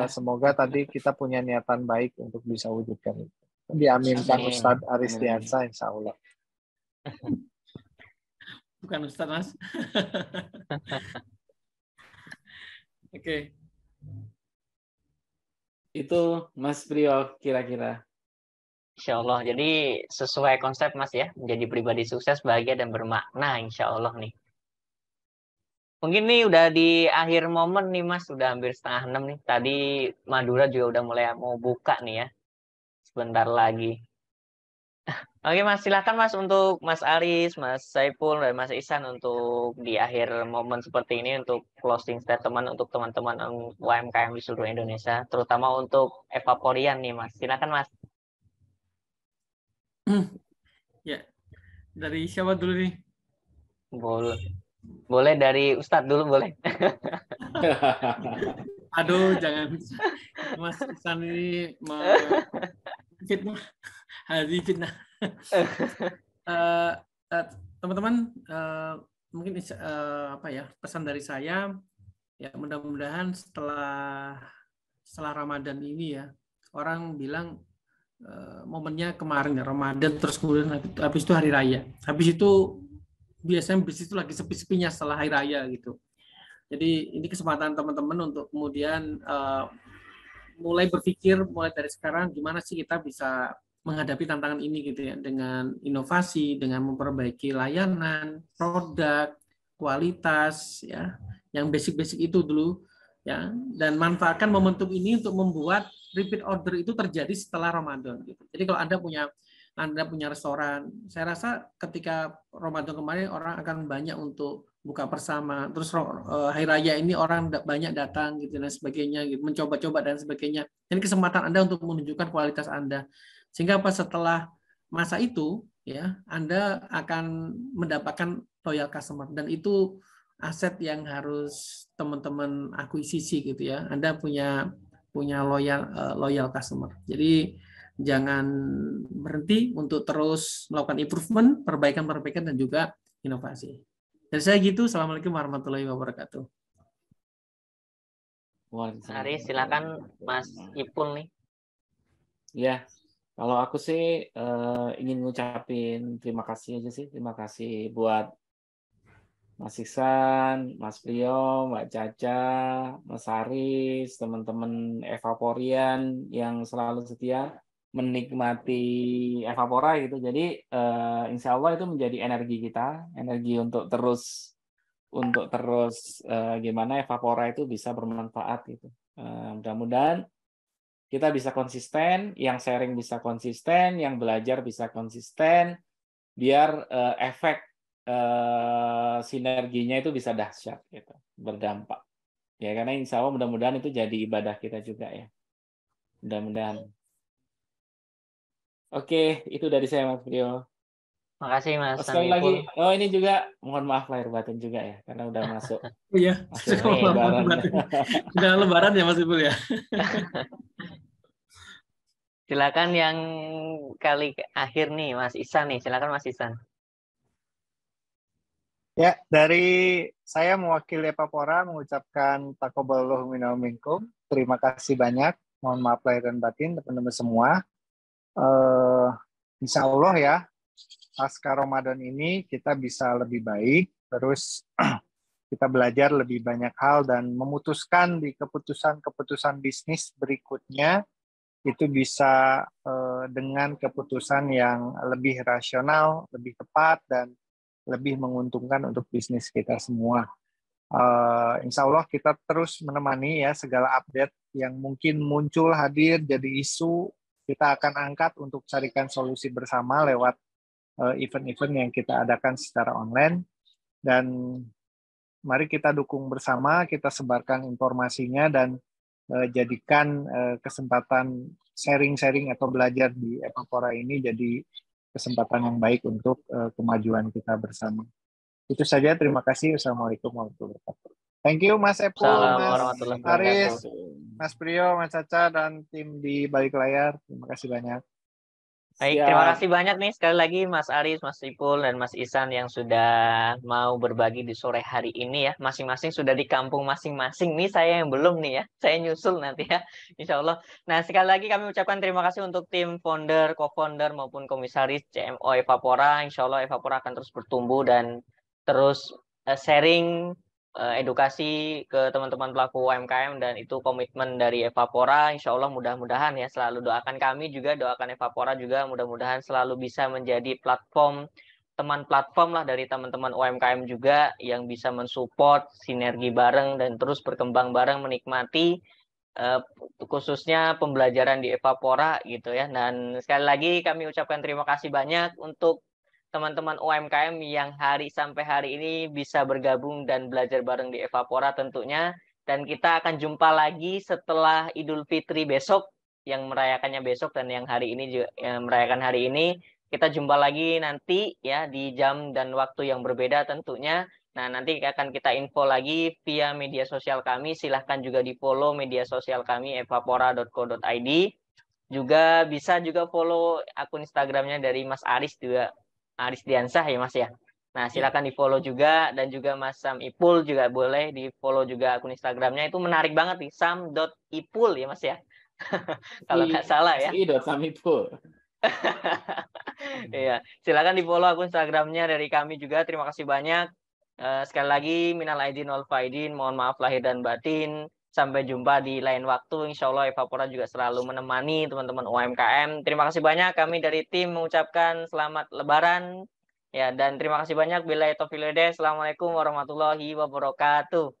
Semoga tadi kita punya niatan baik untuk bisa wujudkan itu. Diaminkan Ustadz Aris Diansa, insya Allah. Bukan Ustadz, Mas. Oke. Itu Mas Priyo kira-kira. Insya Allah. Jadi sesuai konsep Mas ya, menjadi pribadi sukses, bahagia, dan bermakna, insya Allah nih. Mungkin nih udah di akhir momen nih Mas, udah hampir 5:30 nih. Tadi Madura juga udah mulai mau buka nih ya, sebentar lagi. Oke Mas, silakan Mas untuk Mas Aris, Mas Saiful, dan Mas Ihsan untuk di akhir momen seperti ini untuk closing statement untuk teman-teman UMKM di seluruh Indonesia, terutama untuk Evaporian nih Mas. Silakan Mas. Ya, dari siapa dulu nih? Boleh dari Ustadz dulu boleh. Aduh, jangan Mas Ihsan ini fitnah, hari fitnah. Teman-teman, mungkin apa ya, pesan dari saya ya, mudah-mudahan setelah Ramadan ini ya, orang bilang momennya kemarin ya Ramadan, terus kemudian habis itu hari raya, habis itu biasanya bisnis itu lagi sepi-sepinya setelah hari raya gitu. Jadi ini kesempatan teman-teman untuk kemudian mulai berpikir mulai dari sekarang gimana sih kita bisa menghadapi tantangan ini gitu ya, dengan inovasi, dengan memperbaiki layanan, produk, kualitas ya, yang basic-basic itu dulu ya, dan manfaatkan momentum ini untuk membuat repeat order itu terjadi setelah Ramadan gitu. Jadi kalau Anda punya restoran, saya rasa ketika Ramadan kemarin orang akan banyak untuk buka bersama, terus hari raya ini orang banyak datang gitu dan sebagainya gitu, mencoba-coba dan sebagainya. Ini kesempatan Anda untuk menunjukkan kualitas Anda, sehingga pas setelah masa itu ya Anda akan mendapatkan loyal customer, dan itu aset yang harus teman-teman akuisisi gitu ya. Anda punya loyal customer. Jadi jangan berhenti untuk terus melakukan improvement, perbaikan dan juga inovasi. Dari saya gitu. Assalamualaikum warahmatullahi wabarakatuh. Aris, silakan Mas Ipul nih. Ya, kalau aku sih ingin ngucapin terima kasih aja sih. Terima kasih buat Mas Ihsan, Mas Priyo, Mbak Caca, Mas Aris, teman-teman Evaporian yang selalu setia menikmati Evapora gitu. Jadi insya Allah itu menjadi energi kita, energi untuk terus gimana Evapora itu bisa bermanfaat gitu. Mudah-mudahan kita bisa konsisten, yang sharing bisa konsisten, yang belajar bisa konsisten, biar efek sinerginya itu bisa dahsyat gitu, berdampak. Ya karena insya Allah mudah-mudahan itu jadi ibadah kita juga ya. Mudah-mudahan. Oke, itu dari saya Mas Priyo. Makasih Mas Sekali Ipul. lagi, ini juga mohon maaf lahir batin juga ya, karena udah masuk. Iya, Lebaran. Udah Lebaran ya Mas Ipul ya. Silakan yang kali akhir nih Mas Ihsan nih, silakan Mas Ihsan. Ya, dari saya mewakili Evapora mengucapkan taqabbalallahu minna minkum. Terima kasih banyak. Mohon maaf lahir dan batin teman-teman semua. Insya Allah ya, pasca Ramadan ini kita bisa lebih baik, terus kita belajar lebih banyak hal dan memutuskan di keputusan-keputusan bisnis berikutnya itu bisa dengan keputusan yang lebih rasional, lebih tepat, dan lebih menguntungkan untuk bisnis kita semua. Insya Allah kita terus menemani ya segala update yang mungkin muncul hadir jadi isu, kita akan angkat untuk carikan solusi bersama lewat event-event yang kita adakan secara online, dan mari kita dukung bersama, kita sebarkan informasinya dan jadikan kesempatan sharing-sharing atau belajar di Evapora ini jadi kesempatan yang baik untuk kemajuan kita bersama. Itu saja, terima kasih. Wassalamualaikum warahmatullahi wabarakatuh. Thank you Mas Epul, Mas Aris, Mas Priyo, Mas Caca, dan tim di balik layar. Terima kasih banyak. Baik, terima kasih banyak nih sekali lagi Mas Aris, Mas Ipul, dan Mas Ihsan yang sudah mau berbagi di sore hari ini ya. Masing-masing sudah di kampung masing-masing. Nih saya yang belum nih ya. Saya nyusul nanti ya, insya Allah. Nah, sekali lagi kami ucapkan terima kasih untuk tim founder, co-founder, maupun komisaris CMO Evapora. Insya Allah Evapora akan terus bertumbuh dan terus sharing edukasi ke teman-teman pelaku UMKM, dan itu komitmen dari Evapora. Insya Allah mudah-mudahan ya, selalu doakan kami juga, doakan Evapora juga, mudah-mudahan selalu bisa menjadi teman platform lah dari teman-teman UMKM juga yang bisa mensupport sinergi bareng dan terus berkembang bareng menikmati khususnya pembelajaran di Evapora gitu ya. Dan sekali lagi kami ucapkan terima kasih banyak untuk teman-teman UMKM yang sampai hari ini bisa bergabung dan belajar bareng di Evapora tentunya. Dan kita akan jumpa lagi setelah Idul Fitri besok, yang merayakannya besok dan yang hari ini juga merayakan hari ini. Kita jumpa lagi nanti ya di jam dan waktu yang berbeda tentunya. Nah, nanti akan kita info lagi via media sosial kami. Silahkan juga di-follow media sosial kami evapora.co.id. Juga bisa juga follow akun Instagramnya dari Mas Aris juga, Aris Diansah ya Mas ya. Nah, silakan di-follow juga, dan juga Mas Sam Ipul juga boleh di-follow juga akun Instagramnya. Itu menarik banget nih, sam.ipul ya Mas ya. Kalau nggak salah ya. si.samipul. Iya, silakan di-follow akun Instagramnya dari kami juga. Terima kasih banyak. Sekali lagi, minal aidin wal faidin, mohon maaf lahir dan batin. Sampai jumpa di lain waktu. Insya Allah Evapora juga selalu menemani teman-teman UMKM. Terima kasih banyak. Kami dari tim mengucapkan selamat Lebaran. Ya, dan terima kasih banyak. Billahi taufiq wal hidayah. Assalamualaikum warahmatullahi wabarakatuh.